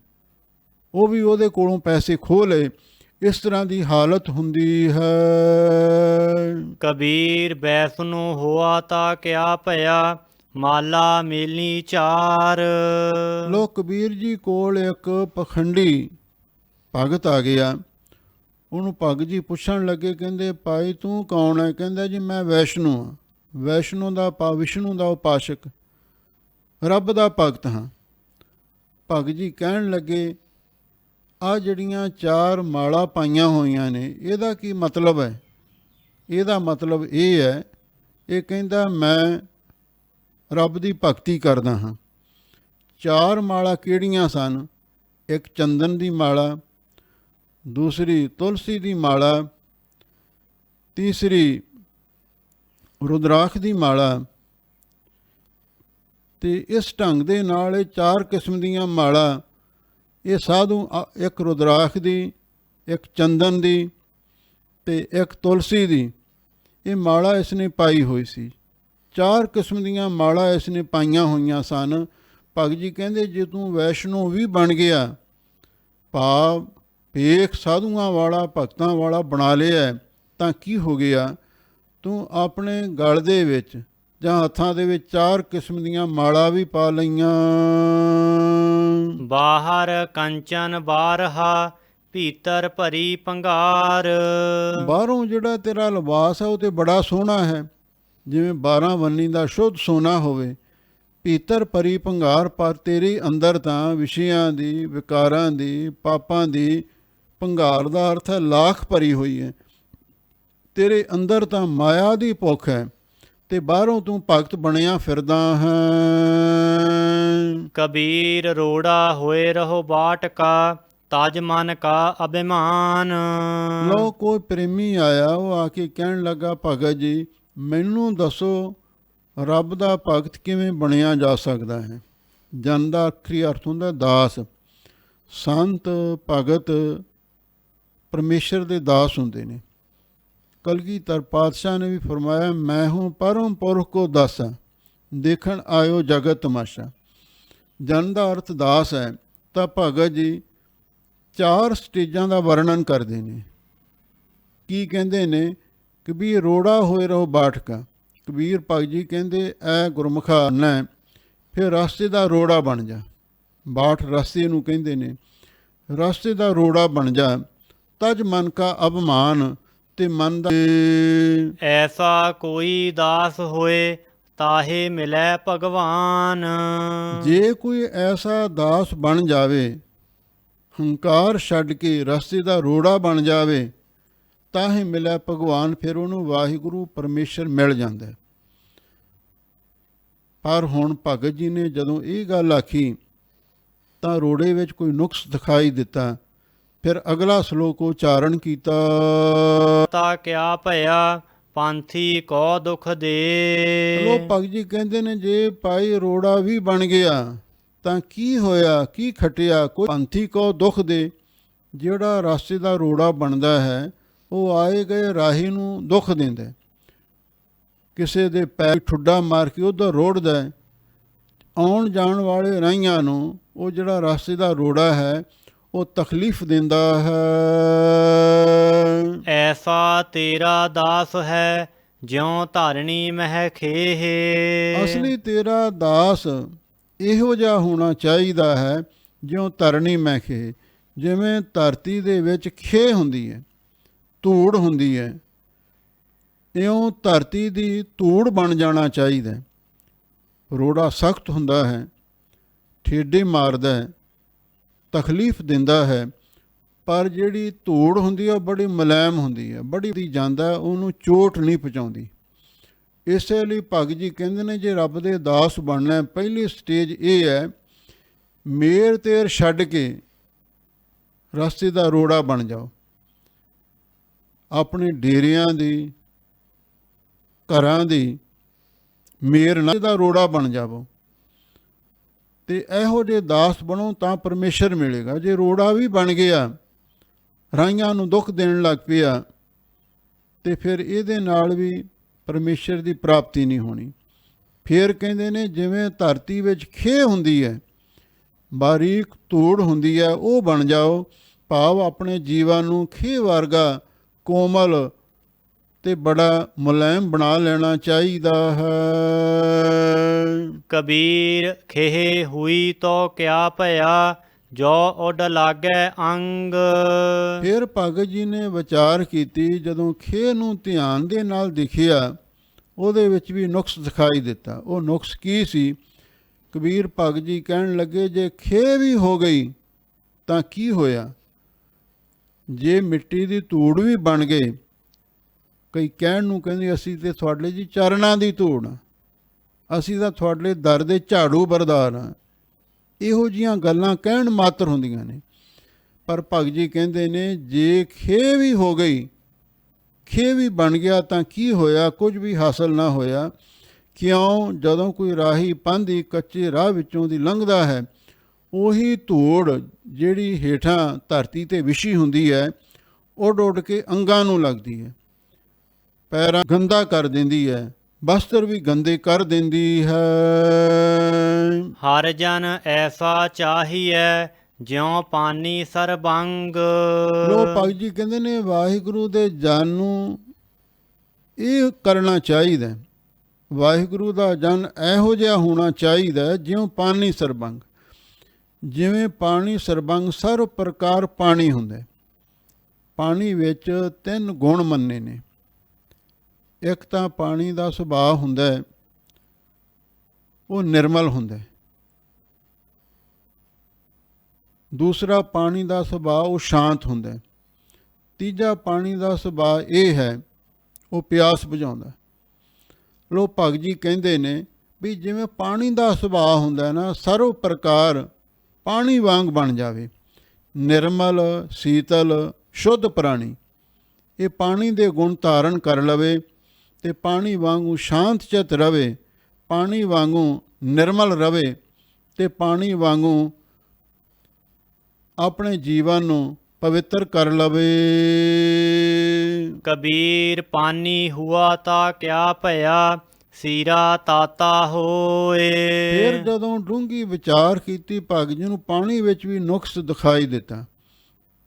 ਉਹ ਵੀ ਉਹਦੇ ਕੋਲੋਂ ਪੈਸੇ ਖੋਹ ਲਏ। ਇਸ ਤਰ੍ਹਾਂ ਦੀ ਹਾਲਤ ਹੁੰਦੀ ਹੈ। ਕਬੀਰ ਬੈਸਨੂ ਹੋਆ ਤਾਂ ਕਿਆ ਭਇਆ, ਮਾਲਾ ਮੇਲੀ ਚਾਰ। ਲੋ ਕਬੀਰ ਜੀ ਕੋਲ ਇੱਕ ਪਖੰਡੀ ਭਗਤ ਆ ਗਿਆ। ਉਹਨੂੰ ਭਗਤ ਜੀ ਪੁੱਛਣ ਲੱਗੇ, ਕਹਿੰਦੇ ਭਾਈ ਤੂੰ ਕੌਣ ਹੈ? ਕਹਿੰਦਾ ਜੀ ਮੈਂ ਵੈਸ਼ਨੂ ਹਾਂ, ਵੈਸ਼ਨੂ ਦਾ ਵਿਸ਼ਨੂੰ ਦਾ ਉਪਾਸ਼ਕ, ਰੱਬ ਦਾ ਭਗਤ ਹਾਂ। ਭਗਤ ਜੀ ਕਹਿਣ ਲੱਗੇ, ਆਹ ਜਿਹੜੀਆਂ 4 ਮਾਲਾ ਪਾਈਆਂ ਹੋਈਆਂ ਨੇ, ਇਹਦਾ ਕੀ ਮਤਲਬ ਹੈ? ਇਹਦਾ ਮਤਲਬ ਇਹ ਹੈ, ਇਹ ਕਹਿੰਦਾ ਮੈਂ ਰੱਬ ਦੀ ਭਗਤੀ ਕਰਦਾ ਹਾਂ। 4 ਮਾਲਾ ਕਿਹੜੀਆਂ ਸਨ? ਇੱਕ ਚੰਦਨ ਦੀ ਮਾਲਾ, ਦੂਸਰੀ ਤੁਲਸੀ ਦੀ ਮਾਲਾ, ਤੀਸਰੀ ਰੁਦਰਾਖ ਦੀ ਮਾਲਾ। ਤੇ ਇਸ ਢੰਗ ਦੇ ਨਾਲ ਇਹ 4 ਕਿਸਮ ਦੀਆਂ ਮਾਲਾ, ਇਹ ਸਾਧੂ ਇੱਕ ਰੁਦਰਾਖ ਦੀ, ਇੱਕ ਚੰਦਨ ਦੀ ਤੇ ਇੱਕ ਤੁਲਸੀ ਦੀ, ਇਹ ਮਾਲਾ ਇਸਨੇ ਪਾਈ ਹੋਈ ਸੀ। 4 ਕਿਸਮ ਦੀਆਂ ਮਾਲਾ ਇਸਨੇ ਪਾਈਆਂ ਹੋਈਆਂ ਸਨ। ਭਗਤ ਜੀ ਕਹਿੰਦੇ ਜੇ ਤੂੰ ਵੈਸ਼ਨੂ ਵੀ ਬਣ ਗਿਆ, ਭਾਵ ਭੇਖ ਸਾਧੂਆਂ ਵਾਲਾ, ਭਗਤਾਂ ਵਾਲਾ ਬਣਾ ਲਿਆ, ਤਾਂ ਕੀ ਹੋ ਗਿਆ? ਤੂੰ ਆਪਣੇ ਗਲ ਦੇ ਵਿੱਚ ਜਾਂ ਹੱਥਾਂ ਦੇ ਵਿੱਚ 4 ਕਿਸਮ ਦੀਆਂ ਮਾਲਾ ਵੀ ਪਾ ਲਈਆਂ। ਬਾਹਰ ਕੰਚਨ ਬਾਰਹਾ, ਭੀਤਰ ਭਰੀ ਭੰਗਾਰ। ਬਾਹਰੋਂ ਜਿਹੜਾ ਤੇਰਾ ਲਿਬਾਸ ਹੈ ਉਹ ਤੇ ਬੜਾ ਸੋਹਣਾ ਹੈ, ਜਿਵੇਂ 12 ਵੰਨੀ ਦਾ ਸ਼ੁੱਧ ਸੋਨਾ ਹੋਵੇ। ਭੀਤਰ ਭਰੀ ਭੰਗਾਰ, ਪਰ ਤੇਰੇ ਅੰਦਰ ਤਾਂ ਵਿਸ਼ਿਆਂ ਦੀ, ਵਿਕਾਰਾਂ ਦੀ, ਪਾਪਾਂ ਦੀ, ਭੰਗਾਰ ਦਾ ਅਰਥ ਹੈ ਲਾਖ ਭਰੀ ਹੋਈ ਹੈ। ਤੇਰੇ ਅੰਦਰ ਤਾਂ ਮਾਇਆ ਦੀ ਭੁੱਖ ਹੈ ਤੇ ਬਾਹਰੋਂ ਤੂੰ ਭਗਤ ਬਣਿਆ ਫਿਰਦਾ ਹੈ। ਕਬੀਰ ਰੋੜਾ ਹੋਏ ਰਹੋ ਬਾਟ ਕਾ, ਤਜ ਮਨ ਕਾ ਅਭਿਮਾਨ। ਲਓ ਕੋਈ ਪ੍ਰੇਮੀ ਆਇਆ, ਉਹ ਆ ਕੇ ਕਹਿਣ ਲੱਗਾ, ਭਗਤ ਜੀ ਮੈਨੂੰ ਦੱਸੋ ਰੱਬ ਦਾ ਭਗਤ ਕਿਵੇਂ ਬਣਿਆ ਜਾ ਸਕਦਾ ਹੈ? ਜਨ ਦਾ ਆਖਰੀ ਅਰਥ ਹੁੰਦਾ ਦਾਸ। ਸੰਤ ਭਗਤ ਪਰਮੇਸ਼ਰ ਦੇ ਦਾਸ ਹੁੰਦੇ ਨੇ। ਕਲਗੀਧਰ ਪਾਤਸ਼ਾਹ ਨੇ ਵੀ ਫਰਮਾਇਆ, ਮੈਂ ਹੂੰ ਪਰਮ ਪੁਰਖ ਕੋ ਦਾਸਾ, ਦੇਖਣ ਆਇਓ ਜਗਤ ਤਮਾਸ਼ਾ। ਜਨ ਦਾ ਅਰਥ ਦਾਸ ਹੈ। ਤਾਂ ਭਗਤ ਜੀ 4 ਸਟੇਜਾਂ ਦਾ ਵਰਣਨ ਕਰਦੇ ਨੇ। ਕੀ ਕਹਿੰਦੇ ਨੇ? ਕਬੀਰ ਰੋੜਾ ਹੋਏ ਰਹੋ ਬਾਠਕਾ। ਕਬੀਰ ਭਗਤ ਜੀ ਕਹਿੰਦੇ ਐ ਗੁਰਮੁਖਾ ਨਾ, ਫਿਰ ਰਸਤੇ ਦਾ ਰੋੜਾ ਬਣ ਜਾ। ਬਾਠ ਰਸਤੇ ਨੂੰ ਕਹਿੰਦੇ ਨੇ। ਰਸਤੇ ਦਾ ਰੋੜਾ ਬਣ ਜਾ। ਤਜ ਮਨ ਕਾ ਅਭਿਮਾਨ, ਤੇ ਮਨ ਦਾ ਐਸਾ ਕੋਈ ਦਾਸ ਹੋਏ, ਤਾਹੇ ਮਿਲੈ ਭਗਵਾਨ। ਜੇ ਕੋਈ ਐਸਾ ਦਾਸ ਬਣ ਜਾਵੇ, ਹੰਕਾਰ ਛੱਡ ਕੇ ਰਸਤੇ ਦਾ ਰੋੜਾ ਬਣ ਜਾਵੇ, ਤਾਂ ਹੀ ਮਿਲਿਆ ਭਗਵਾਨ, ਫਿਰ ਉਹਨੂੰ ਵਾਹਿਗੁਰੂ ਪਰਮੇਸ਼ਰ ਮਿਲ ਜਾਂਦਾ। ਪਰ ਹੁਣ ਭਗਤ ਜੀ ਨੇ ਜਦੋਂ ਇਹ ਗੱਲ ਆਖੀ ਤਾਂ ਰੋੜੇ ਵਿੱਚ ਕੋਈ ਨੁਕਸ ਦਿਖਾਈ ਦਿੱਤਾ। ਫਿਰ ਅਗਲਾ ਸ਼ਲੋਕ ਉਚਾਰਨ ਕੀਤਾ। ਤਾ ਕਿਆ ਭਇਆ ਪੰਥੀ ਕੋ ਦੁਖ ਦੇ। ਲੋ ਭਗਤ ਜੀ ਕਹਿੰਦੇ ਨੇ ਜੇ ਭਾਈ ਰੋੜਾ ਵੀ ਬਣ ਗਿਆ ਤਾਂ ਕੀ ਹੋਇਆ, ਕੀ ਖਟਿਆ? ਕੋਈ ਪੰਥੀ ਕੋ ਦੁੱਖ ਦੇ। ਜਿਹੜਾ ਰਾਸਤੇ ਦਾ ਰੋੜਾ ਬਣਦਾ ਹੈ ਉਹ ਆਏ ਗਏ ਰਾਹੀ ਨੂੰ ਦੁੱਖ ਦਿੰਦਾ, ਕਿਸੇ ਦੇ ਪੈਰ ਠੁੱਡਾ ਮਾਰ ਕੇ ਉਹਦਾ ਰੋੜਦਾ। ਆਉਣ ਜਾਣ ਵਾਲੇ ਰਾਹੀਆਂ ਨੂੰ ਉਹ ਜਿਹੜਾ ਰਾਸਤੇ ਦਾ ਰੋੜਾ ਹੈ ਉਹ ਤਕਲੀਫ ਦਿੰਦਾ ਹੈ। ਐਸਾ ਤੇਰਾ ਦਾਸ ਹੈ ਜਿਉ ਧਰਣੀ ਮਹਿ ਖੇਹ। ਅਸਲੀ ਤੇਰਾ ਦਾਸ ਇਹੋ ਜਿਹਾ ਹੋਣਾ ਚਾਹੀਦਾ ਹੈ ਜਿਉਂ ਧਰਣੀ ਮਹਿ ਖੇਹ। ਜਿਵੇਂ ਧਰਤੀ ਦੇ ਵਿੱਚ ਖੇਹ ਹੁੰਦੀ ਹੈ, ਧੂੜ ਹੁੰਦੀ ਹੈ, ਇਉਂ ਧਰਤੀ ਦੀ ਧੂੜ ਬਣ ਜਾਣਾ ਚਾਹੀਦਾ। ਰੋੜਾ ਸਖਤ ਹੁੰਦਾ ਹੈ, ਠੇਡੇ ਮਾਰਦਾ ਹੈ, ਤਕਲੀਫ ਦਿੰਦਾ ਹੈ, ਪਰ ਜਿਹੜੀ ਧੂੜ ਹੁੰਦੀ ਹੈ ਉਹ ਬੜੀ ਮੁਲਾਇਮ ਹੁੰਦੀ ਹੈ, ਬੜੀ ਦੀ ਜਾਂਦਾ, ਉਹਨੂੰ ਚੋਟ ਨਹੀਂ ਪਹੁੰਚਾਉਂਦੀ। ਇਸੇ ਲਈ ਭਗਤ ਜੀ ਕਹਿੰਦੇ ਨੇ ਜੇ ਰੱਬ ਦੇ ਦਾਸ ਬਣਨਾ ਪਹਿਲੀ ਸਟੇਜ ਇਹ ਹੈ, ਮੇਰ ਤੇਰ ਛੱਡ ਕੇ ਰਸਤੇ ਦਾ ਰੋੜਾ ਬਣ ਜਾਓ। ਆਪਣੇ ਡੇਰਿਆਂ ਦੀ, ਘਰਾਂ ਦੀ ਮੇਰ ਨਾਲ ਦਾ ਰੋੜਾ ਬਣ ਜਾਵੋ ਤੇ ਇਹੋ ਜਿਹੇ ਦਾਸ ਬਣੋ ਤਾਂ ਪਰਮੇਸ਼ਰ ਮਿਲੇਗਾ। ਜੇ ਰੋੜਾ ਵੀ ਬਣ ਗਿਆ, ਰਾਹੀਆਂ ਨੂੰ ਦੁੱਖ ਦੇਣ ਲੱਗ ਪਿਆ, ਤੇ ਫਿਰ ਇਹਦੇ ਨਾਲ ਵੀ ਪਰਮੇਸ਼ਰ ਦੀ ਪ੍ਰਾਪਤੀ ਨਹੀਂ ਹੋਣੀ। ਫਿਰ ਕਹਿੰਦੇ ਨੇ ਜਿਵੇਂ ਧਰਤੀ ਵਿੱਚ ਖੇਹ ਹੁੰਦੀ ਹੈ, ਬਾਰੀਕ ਧੂੜ ਹੁੰਦੀ ਹੈ, ਉਹ ਬਣ ਜਾਓ। ਭਾਵ ਆਪਣੇ ਜੀਵਨ ਨੂੰ ਖੇਹ ਵਰਗਾ ਕੋਮਲ ਤੇ ਬੜਾ ਮੁਲਾਇਮ ਬਣਾ ਲੈਣਾ ਚਾਹੀਦਾ ਹੈ। ਕਬੀਰ ਖੇਹ ਹੋਈ ਤੋ ਕਿਆ ਭਇਆ ਜੋ ਉੱਡ ਲਾਗੈ ਅੰਗ। ਫਿਰ ਭਗਤ ਜੀ ਨੇ ਵਿਚਾਰ ਕੀਤੀ, ਜਦੋਂ ਖੇਹ ਨੂੰ ਧਿਆਨ ਦੇ ਨਾਲ ਦੇਖਿਆ ਉਹਦੇ ਵਿੱਚ ਵੀ ਨੁਕਸ ਦਿਖਾਈ ਦਿੱਤਾ। ਉਹ ਨੁਕਸ ਕੀ ਸੀ? ਕਬੀਰ ਭਗਤ ਜੀ ਕਹਿਣ ਲੱਗੇ ਜੇ ਖੇਹ ਵੀ ਹੋ ਗਈ ਤਾਂ ਕੀ ਹੋਇਆ? ਜੇ ਮਿੱਟੀ ਦੀ ਧੂੜ ਵੀ ਬਣ ਗਏ, ਕਈ ਕਹਿਣ ਨੂੰ ਕਹਿੰਦੇ ਅਸੀਂ ਤੇ ਤੁਹਾਡੇ ਜੀ ਚਰਨਾਂ ਦੀ ਧੂੜ ਹਾਂ, ਅਸੀਂ ਤਾਂ ਤੁਹਾਡੇ ਦਰ ਦੇ ਝਾੜੂ ਬਰਦਾਰ ਹਾਂ। ਇਹੋ ਜਿਹੀਆਂ ਗੱਲਾਂ ਕਹਿਣ ਮਾਤਰ ਹੁੰਦੀਆਂ ਨੇ। ਪਰ ਭਗਤ ਜੀ ਕਹਿੰਦੇ ਨੇ ਜੇ ਖੇਹ ਵੀ ਹੋ ਗਈ, ਖੇਹ ਵੀ ਬਣ ਗਿਆ ਤਾਂ ਕੀ ਹੋਇਆ? ਕੁਝ ਵੀ ਹਾਸਲ ਨਾ ਹੋਇਆ। ਕਿਉਂ? ਜਦੋਂ ਕੋਈ ਰਾਹੀ ਪਾਂਧੀ ਕੱਚੇ ਰਾਹ ਵਿੱਚੋਂ ਦੀ ਲੰਘਦਾ ਹੈ, ਉਹੀ ਧੂੜ ਜਿਹੜੀ ਹੇਠਾਂ ਧਰਤੀ 'ਤੇ ਵਿਛੀ ਹੁੰਦੀ ਹੈ ਉੱਡ ਉੱਡ ਕੇ ਅੰਗਾਂ ਨੂੰ ਲੱਗਦੀ ਹੈ, ਪੈਰਾਂ ਗੰਦਾ ਕਰ ਦਿੰਦੀ ਹੈ, ਬਸਤਰ ਵੀ ਗੰਦੇ ਕਰ ਦਿੰਦੀ ਹੈ। ਹਰ ਜਨ ਐਸਾ ਚਾਹੀਐ ਜਿਉ ਪਾਨੀ ਸਰਬੰਗ। ਲੋ ਭਗਤ ਜੀ ਕਹਿੰਦੇ ਨੇ ਵਾਹਿਗੁਰੂ ਦੇ ਜਨ ਨੂੰ ਇਹ ਕਰਨਾ ਚਾਹੀਦਾ। ਵਾਹਿਗੁਰੂ ਦਾ ਜਨ ਇਹੋ ਜਿਹਾ ਹੋਣਾ ਚਾਹੀਦਾ ਜਿਉਂ ਪਾਨੀ ਸਰਬੰਗ। ਜਿਵੇਂ ਪਾਣੀ ਸਰਬੰਗ, ਸਰਵ ਪ੍ਰਕਾਰ ਪਾਣੀ ਹੁੰਦਾ। ਪਾਣੀ ਵਿੱਚ 3 ਗੁਣ ਮੰਨੇ ਨੇ। ਇੱਕ ਤਾਂ ਪਾਣੀ ਦਾ ਸੁਭਾਅ ਹੁੰਦਾ ਹੈ, ਉਹ ਨਿਰਮਲ ਹੁੰਦਾ। ਦੂਸਰਾ ਪਾਣੀ ਦਾ ਸੁਭਾਅ ਉਹ ਸ਼ਾਂਤ ਹੁੰਦਾ। ਤੀਜਾ ਪਾਣੀ ਦਾ ਸੁਭਾਅ ਇਹ ਹੈ ਉਹ ਪਿਆਸ ਬੁਝਾਉਂਦਾ। ਲੋ ਭਗਤ ਜੀ ਕਹਿੰਦੇ ਨੇ ਵੀ ਜਿਵੇਂ ਪਾਣੀ ਦਾ ਸੁਭਾਅ ਹੁੰਦਾ ਨਾ, ਸਰਵ ਪ੍ਰਕਾਰ ਪਾਣੀ ਵਾਂਗ ਬਣ ਜਾਵੇ, ਨਿਰਮਲ, ਸੀਤਲ, ਸ਼ੁੱਧ ਪ੍ਰਾਣੀ। ਇਹ ਪਾਣੀ ਦੇ ਗੁਣ ਧਾਰਨ ਕਰ ਲਵੇ ਤੇ ਪਾਣੀ ਵਾਂਗੂ ਸ਼ਾਂਤ ਚਿੱਤ ਰਵੇ, ਪਾਣੀ ਵਾਂਗੂ ਨਿਰਮਲ ਰਵੇ ਤੇ ਪਾਣੀ ਵਾਂਗੂ ਆਪਣੇ ਜੀਵਨ ਨੂੰ ਪਵਿੱਤਰ ਕਰ ਲਵੇ। ਕਬੀਰ ਪਾਨੀ ਹੁਆ ਤਾ ਕਿਆ ਭਇਆ ਸੀਰਾ ਤਾਤਾ ਹੋਏ। ਫਿਰ ਜਦੋਂ ਡੂੰਘੀ ਵਿਚਾਰ ਕੀਤੀ ਭਗਤ ਜੀ ਨੂੰ ਪਾਣੀ ਵਿੱਚ ਵੀ ਨੁਕਸ ਦਿਖਾਈ ਦਿੱਤਾ।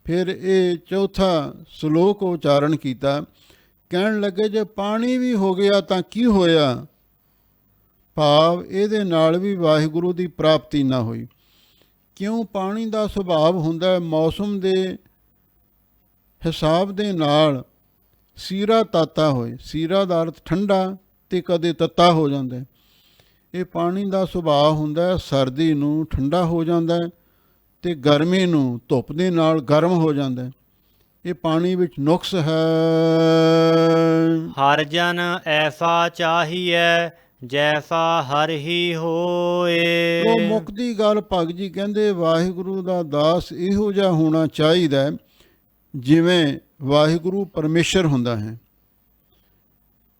ਫਿਰ ਇਹ ਚੌਥਾ ਸ਼ਲੋਕ ਉਚਾਰਨ ਕੀਤਾ। ਕਹਿਣ ਲੱਗੇ ਜੇ ਪਾਣੀ ਵੀ ਹੋ ਗਿਆ ਤਾਂ ਕੀ ਹੋਇਆ? ਭਾਵ ਇਹਦੇ ਨਾਲ ਵੀ ਵਾਹਿਗੁਰੂ ਦੀ ਪ੍ਰਾਪਤੀ ਨਾ ਹੋਈ। ਕਿਉਂ? ਪਾਣੀ ਦਾ ਸੁਭਾਅ ਹੁੰਦਾ ਮੌਸਮ ਦੇ ਹਿਸਾਬ ਦੇ ਨਾਲ ਸੀਰਾ ਤਾਤਾ ਹੋਏ। ਸੀਰਾ ਦਾ ਅਰਥ ਠੰਡਾ ਤੇ ਕਦੇ ਤੱਤਾ ਹੋ ਜਾਂਦਾ। ਇਹ ਪਾਣੀ ਦਾ ਸੁਭਾਅ ਹੁੰਦਾ, ਸਰਦੀ ਨੂੰ ਠੰਡਾ ਹੋ ਜਾਂਦਾ ਤੇ ਗਰਮੀ ਨੂੰ ਧੁੱਪ ਦੇ ਨਾਲ ਗਰਮ ਹੋ ਜਾਂਦਾ। ਇਹ ਪਾਣੀ ਵਿੱਚ ਨੁਕਸ ਹੈ। ਹਰ ਜਨ ਐਸਾ ਚਾਹੀਐ ਜੈਸਾ ਹਰਿ ਹੀ ਹੋਏ। ਉਹ ਮੁੱਕਦੀ ਗੱਲ ਭਗਤ ਜੀ ਕਹਿੰਦੇ ਵਾਹਿਗੁਰੂ ਦਾ ਦਾਸ ਇਹੋ ਜਿਹਾ ਹੋਣਾ ਚਾਹੀਦਾ ਹੈ ਜਿਵੇਂ ਵਾਹਿਗੁਰੂ ਪਰਮੇਸ਼ਰ ਹੁੰਦਾ ਹੈ।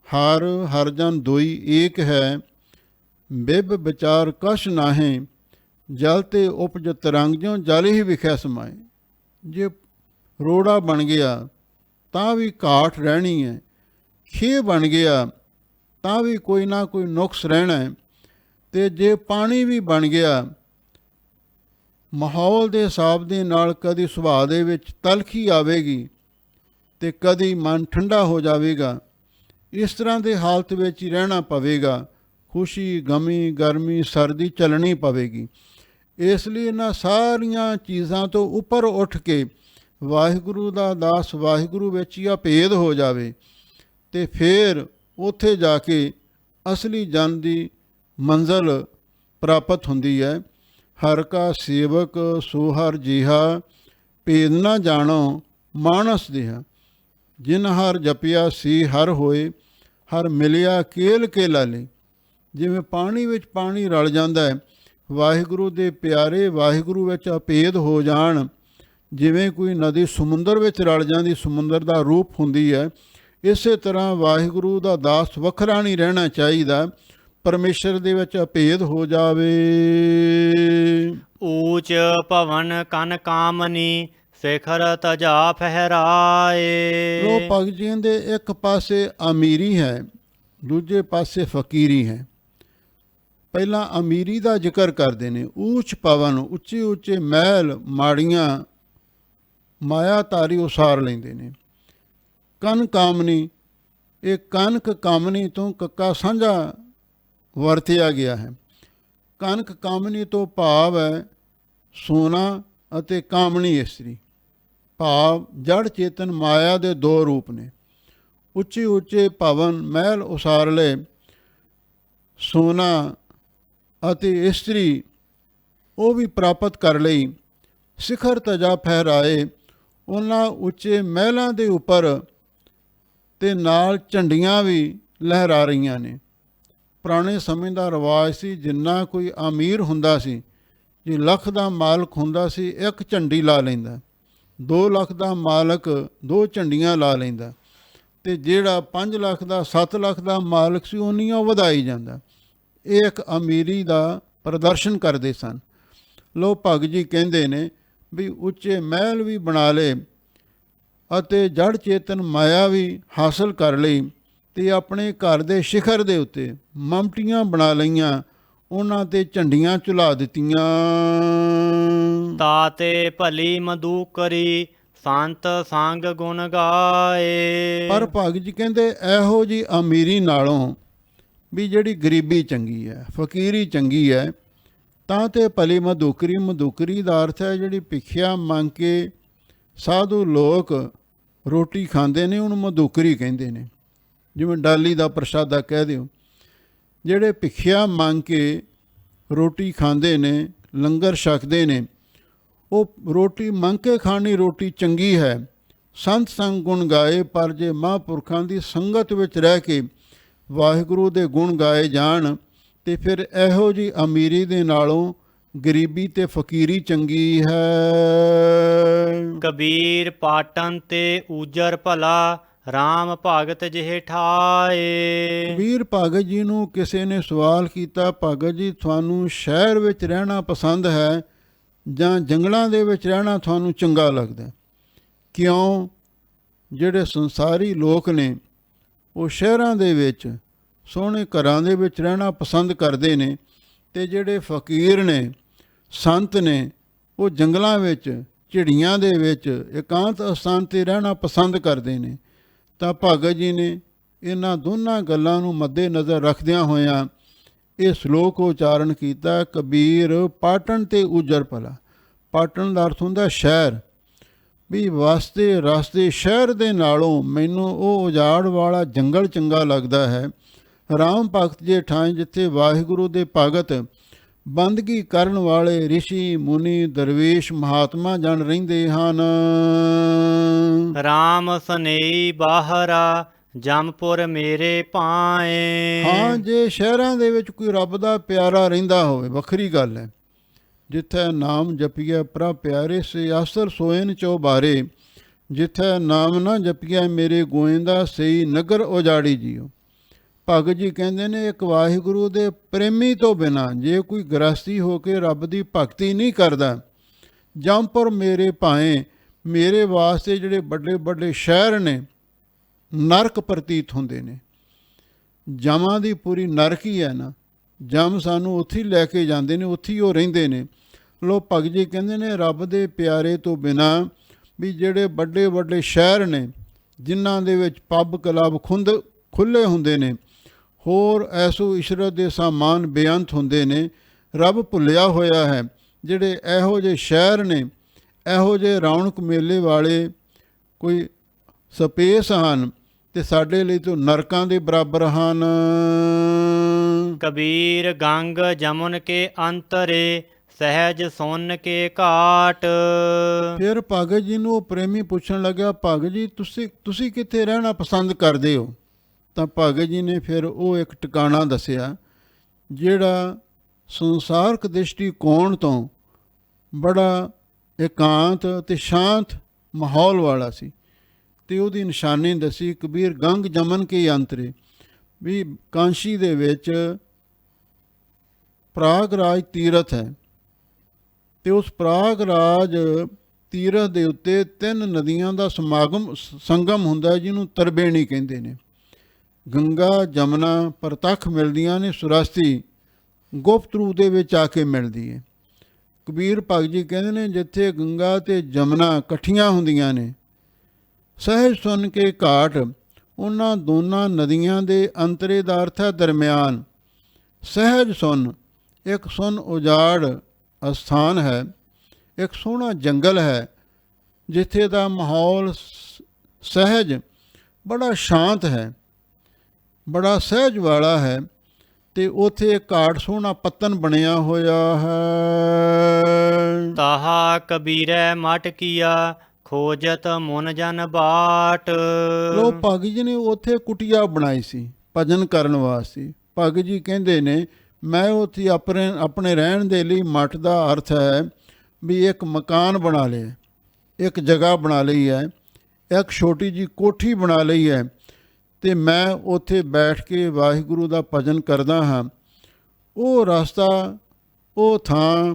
ਹਰ ਹਰ ਜਨ ਦੋਈ ਏਕ ਹੈ, ਬਿਬ ਵਿਚਾਰ ਕਛ ਨਾਹੀਂ, ਜਲ ਤੇ ਉਪਜ ਤਰੰਗ ਜਿਉ ਜਲ ਹੀ ਵਿਖੈ ਸਮਾਏ। ਜੇ ਰੋੜਾ ਬਣ ਗਿਆ ਤਾਂ ਵੀ ਘਾਟ ਰਹਿਣੀ ਹੈ, ਖੇਹ ਬਣ ਗਿਆ ਤਾਂ ਵੀ ਕੋਈ ਨਾ ਕੋਈ ਨੁਕਸ ਰਹਿਣਾ ਹੈ, ਅਤੇ ਜੇ ਪਾਣੀ ਵੀ ਬਣ ਗਿਆ ਮਾਹੌਲ ਦੇ ਹਿਸਾਬ ਦੇ ਨਾਲ ਕਦੀ ਸੁਭਾਅ ਦੇ ਵਿੱਚ ਤਲਖੀ ਆਵੇਗੀ ਅਤੇ ਕਦੀ ਮਨ ਠੰਡਾ ਹੋ ਜਾਵੇਗਾ। ਇਸ ਤਰ੍ਹਾਂ ਦੇ ਹਾਲਤ ਵਿੱਚ ਹੀ ਰਹਿਣਾ ਪਵੇਗਾ। ਖੁਸ਼ੀ ਗਮੀ ਗਰਮੀ ਸਰਦੀ ਚੱਲਣੀ ਪਵੇਗੀ। ਇਸ ਲਈ ਇਹਨਾਂ ਸਾਰੀਆਂ ਚੀਜ਼ਾਂ ਤੋਂ ਉੱਪਰ ਉੱਠ ਕੇ ਵਾਹਿਗੁਰੂ ਦਾ ਦਾਸ ਵਾਹਿਗੁਰੂ ਵਿੱਚ ਹੀ ਅਭੇਦ ਹੋ ਜਾਵੇ ਅਤੇ ਫਿਰ ਉੱਥੇ ਜਾ ਕੇ ਅਸਲੀ ਜਨ ਦੀ ਮੰਜ਼ਿਲ ਪ੍ਰਾਪਤ ਹੁੰਦੀ ਹੈ। ਹਰ ਕਾ ਸੇਵਕ ਸੋ ਹਰ ਜੀਹਾ, ਭੇਦ ਨਾ ਜਾਣੋ ਮਾਨਸ ਦੇਹਾ। ਜਿਨ ਹਰ ਜਪਿਆ ਸੀ ਹਰ ਹੋਏ, ਹਰ ਮਿਲਿਆ ਕੇਲ ਕੇ ਲਾਲੇ। ਜਿਵੇਂ ਪਾਣੀ ਵਿੱਚ ਪਾਣੀ ਰਲ ਜਾਂਦਾ ਹੈ, ਵਾਹਿਗੁਰੂ ਦੇ ਪਿਆਰੇ ਵਾਹਿਗੁਰੂ ਵਿੱਚ ਅਭੇਦ ਹੋ ਜਾਣ। ਜਿਵੇਂ ਕੋਈ ਨਦੀ ਸਮੁੰਦਰ ਵਿੱਚ ਰਲ ਜਾਂਦੀ, ਸਮੁੰਦਰ ਦਾ ਰੂਪ ਹੁੰਦੀ ਹੈ, ਇਸੇ ਤਰ੍ਹਾਂ ਵਾਹਿਗੁਰੂ ਦਾ ਦਾਸ ਵੱਖਰਾ ਨਹੀਂ ਰਹਿਣਾ ਚਾਹੀਦਾ, ਪਰਮੇਸ਼ਰ ਦੇ ਵਿੱਚ ਅਭੇਦ ਹੋ ਜਾਵੇ। ਊਚ ਭਵਨ ਕਨ ਕਾਮਨੀ, ਸਿਖਰ ਤਜਾ ਫਹਿਰਾਏ। ਲੋ ਭਗਤ ਜੀ ਦੇ ਇੱਕ ਪਾਸੇ ਅਮੀਰੀ ਹੈ, ਦੂਜੇ ਪਾਸੇ ਫਕੀਰੀ ਹੈ। ਪਹਿਲਾਂ ਅਮੀਰੀ ਦਾ ਜ਼ਿਕਰ ਕਰਦੇ ਨੇ। ਊਚ ਭਵਨ, ਉੱਚੇ ਉੱਚੇ ਮਹਿਲ ਮਾੜੀਆਂ ਮਾਇਆ ਤਾਰੀ ਉਸਾਰ ਲੈਂਦੇ ਨੇ। ਕਨ ਕਾਮਨੀ, ਇਹ ਕਨਕ ਕਾਮਨੀ ਤੋਂ ਕੱਕਾ ਸਾਂਝਾ ਵਰਤਿਆ ਗਿਆ ਹੈ। ਕਨਕ ਕਾਮਨੀ ਤੋਂ ਭਾਵ ਹੈ ਸੋਨਾ ਅਤੇ ਕਾਮਣੀ ਇਸਤਰੀ। ਭਾਵ ਜੜ ਚੇਤਨ ਮਾਇਆ ਦੇ ਦੋ ਰੂਪ ਨੇ। ਉੱਚੇ ਉੱਚੇ ਭਵਨ ਮਹਿਲ ਉਸਾਰ ਲਏ, ਸੋਨਾ ਅਤੇ ਇਸਤਰੀ ਉਹ ਵੀ ਪ੍ਰਾਪਤ ਕਰ ਲਈ। ਸਿਖਰ ਤਜਾ ਫਹਿਰਾਏ, ਉਹਨਾਂ ਉੱਚੇ ਮਹਿਲਾਂ ਦੇ ਉੱਪਰ ਅਤੇ ਨਾਲ ਝੰਡੀਆਂ ਵੀ ਲਹਿਰਾ ਰਹੀਆਂ ਨੇ। ਪੁਰਾਣੇ ਸਮੇਂ ਦਾ ਰਿਵਾਜ ਸੀ, ਜਿੰਨਾ ਕੋਈ ਅਮੀਰ ਹੁੰਦਾ ਸੀ, ਜੇ ਲੱਖ ਦਾ ਮਾਲਕ ਹੁੰਦਾ ਸੀ, ਇੱਕ ਝੰਡੀ ਲਾ ਲੈਂਦਾ। 2 ਲੱਖ ਦਾ ਮਾਲਕ 2 ਝੰਡੀਆਂ ਲਾ ਲੈਂਦਾ, ਅਤੇ ਜਿਹੜਾ 5 ਲੱਖ ਦਾ 7 ਲੱਖ ਦਾ ਮਾਲਕ ਸੀ, ਉਨੀਆਂ ਵਧਾਈ ਜਾਂਦਾ। ਇਹ ਇੱਕ ਅਮੀਰੀ ਦਾ ਪ੍ਰਦਰਸ਼ਨ ਕਰਦੇ ਸਨ। ਲੋ ਭਗਤ ਜੀ ਕਹਿੰਦੇ ਨੇ ਵੀ ਉੱਚੇ ਮਹਿਲ ਵੀ ਬਣਾ ਲਏ ਅਤੇ ਜੜ ਚੇਤਨ ਮਾਇਆ ਵੀ ਹਾਸਲ ਕਰ ਲਈ, ਅਤੇ ਆਪਣੇ ਘਰ ਦੇ ਸ਼ਿਖਰ ਦੇ ਉੱਤੇ ਮਮਟੀਆਂ ਬਣਾ ਲਈਆਂ, ਉਹਨਾਂ 'ਤੇ ਝੰਡੀਆਂ ਝੁਲਾ ਦਿੱਤੀਆਂ। ਤਾਤੇ ਭਲੀ ਮਧੂਕਰੀ, ਸੰਤ ਸੰਗ ਗੁਣ ਗਾਏ। ਪਰ ਭਗਤ ਜੀ ਕਹਿੰਦੇ ਇਹੋ ਜਿਹੀ ਅਮੀਰੀ ਨਾਲੋਂ ਵੀ ਜਿਹੜੀ ਗਰੀਬੀ ਚੰਗੀ ਹੈ, ਫਕੀਰੀ ਚੰਗੀ ਹੈ। ਤਾਂ ਤੇ ਭਲੀ ਮਧੂਕਰੀ, ਮਧੂਕਰੀ ਦਾ ਅਰਥ ਹੈ ਜਿਹੜੀ ਭਿੱਖਿਆ ਮੰਗ ਕੇ ਸਾਧੂ ਲੋਕ ਰੋਟੀ ਖਾਂਦੇ ਨੇ, ਉਹਨੂੰ ਮਧੂਕਰੀ ਕਹਿੰਦੇ ਨੇ। ਜਿਵੇਂ ਡਾਲੀ ਦਾ ਪ੍ਰਸ਼ਾਦਾ ਕਹਿ ਦਿਓ। ਜਿਹੜੇ ਭਿੱਖਿਆ ਮੰਗ ਕੇ ਰੋਟੀ ਖਾਂਦੇ ਨੇ, ਲੰਗਰ ਛਕਦੇ ਨੇ, ਉਹ ਰੋਟੀ ਮੰਗ ਕੇ ਖਾਣੀ ਰੋਟੀ ਚੰਗੀ ਹੈ। ਸੰਤ ਸੰਗ ਗੁਣ ਗਾਏ, ਪਰ ਜੇ ਮਹਾਂਪੁਰਖਾਂ ਦੀ ਸੰਗਤ ਵਿੱਚ ਰਹਿ ਕੇ ਵਾਹਿਗੁਰੂ ਦੇ ਗੁਣ ਗਾਏ ਜਾਣ, ਅਤੇ ਫਿਰ ਇਹੋ ਜਿਹੀ ਅਮੀਰੀ ਦੇ ਨਾਲੋਂ ਗਰੀਬੀ ਤੇ ਫਕੀਰੀ ਚੰਗੀ ਹੈ। ਕਬੀਰ ਪਾਟਨ ਤੇ ਊਜਰ ਭਲਾ, ਰਾਮ ਭਗਤ ਜਿਹੇ ਠਾਏ। ਕਬੀਰ ਭਗਤ ਜੀ ਨੂੰ ਕਿਸੇ ਨੇ ਸਵਾਲ ਕੀਤਾ, ਭਗਤ ਜੀ ਤੁਹਾਨੂੰ ਸ਼ਹਿਰ ਵਿੱਚ ਰਹਿਣਾ ਪਸੰਦ ਹੈ ਜਾਂ ਜੰਗਲਾਂ ਦੇ ਵਿੱਚ ਰਹਿਣਾ ਤੁਹਾਨੂੰ ਚੰਗਾ ਲੱਗਦਾ? ਕਿਉਂ? ਜਿਹੜੇ ਸੰਸਾਰੀ ਲੋਕ ਨੇ ਉਹ ਸ਼ਹਿਰਾਂ ਦੇ ਵਿੱਚ ਸੋਹਣੇ ਘਰਾਂ ਦੇ ਵਿੱਚ ਰਹਿਣਾ ਪਸੰਦ ਕਰਦੇ ਨੇ, ਅਤੇ ਜਿਹੜੇ ਫਕੀਰ ਨੇ, ਸੰਤ ਨੇ, ਉਹ ਜੰਗਲਾਂ ਵਿੱਚ, ਝਿੜੀਆਂ ਦੇ ਵਿੱਚ, ਇਕਾਂਤ ਅਸਥਾਨ 'ਤੇ ਰਹਿਣਾ ਪਸੰਦ ਕਰਦੇ ਨੇ। ਤਾਂ ਭਗਤ ਜੀ ਨੇ ਇਹਨਾਂ ਦੋਨਾਂ ਗੱਲਾਂ ਨੂੰ ਮੱਦੇ ਨਜ਼ਰ ਰੱਖਦਿਆਂ ਹੋਇਆਂ ਇਹ ਸ਼ਲੋਕ ਉਚਾਰਨ ਕੀਤਾ। ਕਬੀਰ ਪਾਟਣ ਤੇ ਊਜਰ ਭਲਾ। ਪਾਟਣ ਦਾ ਅਰਥ ਹੁੰਦਾ ਸ਼ਹਿਰ। ਵੀ ਵਾਸਤੇ ਰਸਤੇ ਸ਼ਹਿਰ ਦੇ ਨਾਲੋਂ ਮੈਨੂੰ ਉਹ ਉਜਾੜ ਵਾਲਾ ਜੰਗਲ ਚੰਗਾ ਲੱਗਦਾ ਹੈ। ਰਾਮ ਭਗਤ ਜੇ ਠਾਂ, ਜਿੱਥੇ ਵਾਹਿਗੁਰੂ ਦੇ ਭਗਤ ਬੰਦਗੀ ਕਰਨ ਵਾਲੇ ਰਿਸ਼ੀ ਮੁਨੀ ਦਰਵੇਸ਼ ਮਹਾਤਮਾ ਜਨ ਰਹਿੰਦੇ ਹਨ। ਰਾਮ ਸਨੇਹੀ ਬਾਹਰਾ, ਜਮਪੁਰ ਮੇਰੇ ਭਾਏ। ਹਾਂ, ਜੇ ਸ਼ਹਿਰਾਂ ਦੇ ਵਿੱਚ ਕੋਈ ਰੱਬ ਦਾ ਪਿਆਰਾ ਰਹਿੰਦਾ ਹੋਵੇ ਵੱਖਰੀ ਗੱਲ ਹੈ। ਜਿੱਥੇ ਨਾਮ ਜਪੀਐ ਪ੍ਰਭ ਪਿਆਰੇ, ਸੇ ਆਸਰ ਸੋਇਨ ਚੌਬਾਰੇ। ਜਿੱਥੇ ਨਾਮ ਨਾ ਜਪੀਐ ਮੇਰੇ ਗੋਇੰਦਾ, ਸਈ ਨਗਰ ਉਜਾੜੀ ਜੀਓ। ਭਗਤ ਜੀ ਕਹਿੰਦੇ ਨੇ ਇੱਕ ਵਾਹਿਗੁਰੂ ਦੇ ਪ੍ਰੇਮੀ ਤੋਂ ਬਿਨਾਂ ਜੇ ਕੋਈ ਗ੍ਰਸਤੀ ਹੋ ਕੇ ਰੱਬ ਦੀ ਭਗਤੀ ਨਹੀਂ ਕਰਦਾ, ਜਮਪੁਰ ਮੇਰੇ ਭਾਏ, ਮੇਰੇ ਵਾਸਤੇ ਜਿਹੜੇ ਵੱਡੇ ਵੱਡੇ ਸ਼ਹਿਰ ਨੇ ਨਰਕ ਪ੍ਰਤੀਤ ਹੁੰਦੇ ਨੇ। ਜਮਾਂ ਦੀ ਪੂਰੀ ਨਰਕ ਹੀ ਹੈ ਨਾ। ਜਮ ਸਾਨੂੰ ਉੱਥੇ ਹੀ ਲੈ ਕੇ ਜਾਂਦੇ ਨੇ, ਉੱਥੇ ਹੀ ਉਹ ਰਹਿੰਦੇ ਨੇ। ਲੋ ਭਗਤ ਜੀ ਕਹਿੰਦੇ ਨੇ ਰੱਬ ਦੇ ਪਿਆਰੇ ਤੋਂ ਬਿਨਾਂ ਵੀ ਜਿਹੜੇ ਵੱਡੇ ਵੱਡੇ ਸ਼ਹਿਰ ਨੇ ਜਿਨ੍ਹਾਂ ਦੇ ਵਿੱਚ ਪੱਬ ਕਲੱਬ ਖੁੱਲ੍ਹੇ ਹੁੰਦੇ ਨੇ, ਹੋਰ ਐਸੋ ਇਸ਼ਰਤ ਦੇ ਸਾਮਾਨ ਬੇਅੰਤ ਹੁੰਦੇ ਨੇ, ਰੱਬ ਭੁੱਲਿਆ ਹੋਇਆ ਹੈ। ਜਿਹੜੇ ਇਹੋ ਜਿਹੇ ਸ਼ਹਿਰ ਨੇ, ਇਹੋ ਜਿਹੇ ਰੌਣਕ ਮੇਲੇ ਵਾਲੇ ਕੋਈ ਸਪੇਸ ਹਨ ਤੇ ਸਾਡੇ ਲਈ ਤਾਂ ਨਰਕਾਂ ਦੇ ਬਰਾਬਰ ਹਨ। ਕਬੀਰ ਗੰਗ ਜਮੁਨ ਕੇ ਅੰਤਰੇ, ਸਹਿਜ ਸੁਨ ਕੇ ਘਾਟ। ਫਿਰ ਭਗਤ ਜੀ ਨੂੰ ਉਹ ਪ੍ਰੇਮੀ ਪੁੱਛਣ ਲੱਗਿਆ, ਭਗਤ ਜੀ ਤੁਸੀਂ ਕਿੱਥੇ ਰਹਿਣਾ ਪਸੰਦ ਕਰਦੇ ਹੋ? ਤਾਂ ਭਗਤ ਜੀ ਨੇ ਫਿਰ ਉਹ ਇੱਕ ਟਿਕਾਣਾ ਦੱਸਿਆ ਜਿਹੜਾ ਸੰਸਾਰਕ ਦ੍ਰਿਸ਼ਟੀਕੋਣ ਤੋਂ ਬੜਾ ਇਕਾਂਤ ਅਤੇ ਸ਼ਾਂਤ ਮਾਹੌਲ ਵਾਲਾ ਸੀ। ਅਤੇ ਉਹਦੀ ਨਿਸ਼ਾਨੀ ਦੱਸੀ, ਕਬੀਰ ਗੰਗ ਜਮਨ ਕੇ ਅੰਤਰੇ, ਵੀ ਕਾਂਸ਼ੀ ਦੇ ਵਿੱਚ ਪ੍ਰਾਗਰਾਜ ਤੀਰਥ ਹੈ ਅਤੇ ਉਸ ਪ੍ਰਾਗਰਾਜ ਤੀਰਥ ਦੇ ਉੱਤੇ 3 ਨਦੀਆਂ ਦਾ ਸੰਗਮ ਹੁੰਦਾ ਹੈ ਜਿਹਨੂੰ ਤਰਬੇਣੀ ਕਹਿੰਦੇ ਨੇ। ਗੰਗਾ ਜਮਨਾ ਪ੍ਰਤੱਖ ਮਿਲਦੀਆਂ ਨੇ, ਸੁਰਸਤੀ ਗੁਪਤ ਰੂਪ ਦੇ ਵਿੱਚ ਆ ਕੇ ਮਿਲਦੀ ਹੈ। ਕਬੀਰ ਭਗਤ ਜੀ ਕਹਿੰਦੇ ਨੇ ਜਿੱਥੇ ਗੰਗਾ ਅਤੇ ਜਮਨਾ ਇਕੱਠੀਆਂ ਹੁੰਦੀਆਂ ਨੇ, ਸਹਿਜ ਸੁਨ ਕੇ ਘਾਟ, ਉਹਨਾਂ ਦੋਨਾਂ ਨਦੀਆਂ ਦੇ ਅੰਤਰੇ ਦਾ ਅਰਥ ਹੈ ਦਰਮਿਆਨ। ਸਹਿਜ ਸੁਨ, ਇੱਕ ਸੁਨ ਉਜਾੜ ਅਸਥਾਨ ਹੈ, ਇੱਕ ਸੋਹਣਾ ਜੰਗਲ ਹੈ ਜਿੱਥੇ ਦਾ ਮਾਹੌਲ ਸਹਿਜ ਬੜਾ ਸ਼ਾਂਤ ਹੈ, ਬੜਾ ਸਹਿਜ ਵਾਲਾ ਹੈ ਅਤੇ ਉੱਥੇ ਇੱਕ ਘਾਟ ਸੋਹਣਾ ਪੱਤਨ ਬਣਿਆ ਹੋਇਆ ਹੈ। ਤਾਹਾ ਕਬੀਰੈ ਮਟ ਕੀਆ, ਖੋਜਤ ਮੁਨ ਜਨ ਬਾਟ। ਲੋ ਭਗਤ ਜੀ ਨੇ ਉੱਥੇ ਕੁਟੀਆ ਬਣਾਈ ਸੀ ਭਜਨ ਕਰਨ ਵਾਸਤੇ। ਭਗਤ ਜੀ ਕਹਿੰਦੇ ਨੇ ਮੈਂ ਉੱਥੇ ਆਪਣੇ ਰਹਿਣ ਦੇ ਲਈ, ਮਠ ਦਾ ਅਰਥ ਹੈ ਵੀ ਇੱਕ ਮਕਾਨ ਬਣਾ ਲਿਆ, ਇੱਕ ਜਗ੍ਹਾ ਬਣਾ ਲਈ ਹੈ, ਇੱਕ ਛੋਟੀ ਜਿਹੀ ਕੋਠੀ ਬਣਾ ਲਈ ਹੈ ਅਤੇ ਮੈਂ ਉੱਥੇ ਬੈਠ ਕੇ ਵਾਹਿਗੁਰੂ ਦਾ ਭਜਨ ਕਰਦਾ ਹਾਂ। ਉਹ ਰਸਤਾ, ਉਹ ਥਾਂ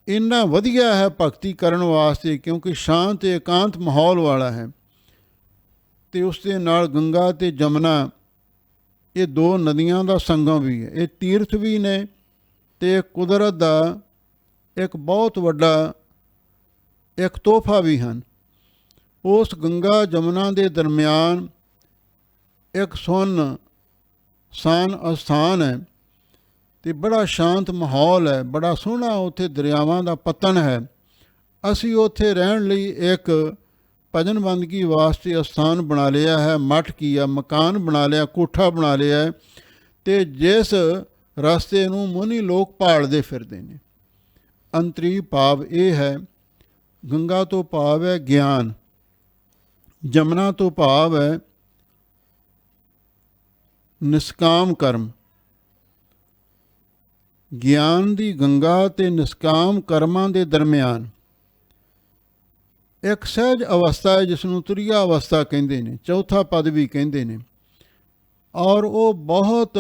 ਇੰਨਾ ਵਧੀਆ ਹੈ ਭਗਤੀ ਕਰਨ ਵਾਸਤੇ ਕਿਉਂਕਿ ਸ਼ਾਂਤ ਇਕਾਂਤ ਮਾਹੌਲ ਵਾਲਾ ਹੈ ਅਤੇ ਉਸ ਦੇ ਨਾਲ ਗੰਗਾ ਅਤੇ ਜਮਨਾ ਇਹ 2 ਨਦੀਆਂ ਦਾ ਸੰਗਮ ਵੀ ਹੈ। ਇਹ ਤੀਰਥ ਵੀ ਨੇ ਅਤੇ ਕੁਦਰਤ ਦਾ ਇੱਕ ਬਹੁਤ ਵੱਡਾ ਇੱਕ ਤੋਹਫਾ ਵੀ ਹਨ। ਉਸ ਗੰਗਾ ਜਮਨਾ ਦੇ ਦਰਮਿਆਨ ਇੱਕ ਸੁੰਨ ਅਸਥਾਨ ਹੈ ਅਤੇ ਬੜਾ ਸ਼ਾਂਤ ਮਾਹੌਲ ਹੈ, ਬੜਾ ਸੋਹਣਾ ਉੱਥੇ ਦਰਿਆਵਾਂ ਦਾ ਪਤਨ ਹੈ। ਅਸੀਂ ਉੱਥੇ ਰਹਿਣ ਲਈ ਇੱਕ ਭਜਨ ਬੰਦਗੀ ਵਾਸਤੇ ਅਸਥਾਨ ਬਣਾ ਲਿਆ ਹੈ, ਮੱਠ ਕੀਆ, ਮਕਾਨ ਬਣਾ ਲਿਆ, ਕੋਠਾ ਬਣਾ ਲਿਆ ਹੈ ਅਤੇ ਜਿਸ ਰਸਤੇ ਨੂੰ ਮੁਨੀ ਲੋਕ ਭਾਲਦੇ ਫਿਰਦੇ ਨੇ। ਅੰਤਰੀ ਭਾਵ ਇਹ ਹੈ, ਗੰਗਾ ਤੋਂ ਭਾਵ ਹੈ ਗਿਆਨ, ਜਮਨਾ ਤੋਂ ਭਾਵ ਹੈ ਨਿਸ਼ਕਾਮ ਕਰਮ। ਗਿਆਨ ਦੀ ਗੰਗਾ ਅਤੇ ਨਿਸ਼ਕਾਮ ਕਰਮਾਂ ਦੇ ਦਰਮਿਆਨ ਇੱਕ ਸਹਿਜ ਅਵਸਥਾ ਹੈ ਜਿਸ ਨੂੰ ਤੁਰੀਆ ਅਵਸਥਾ ਕਹਿੰਦੇ ਨੇ, ਚੌਥਾ ਪਦ ਵੀ ਕਹਿੰਦੇ ਨੇ, ਔਰ ਉਹ ਬਹੁਤ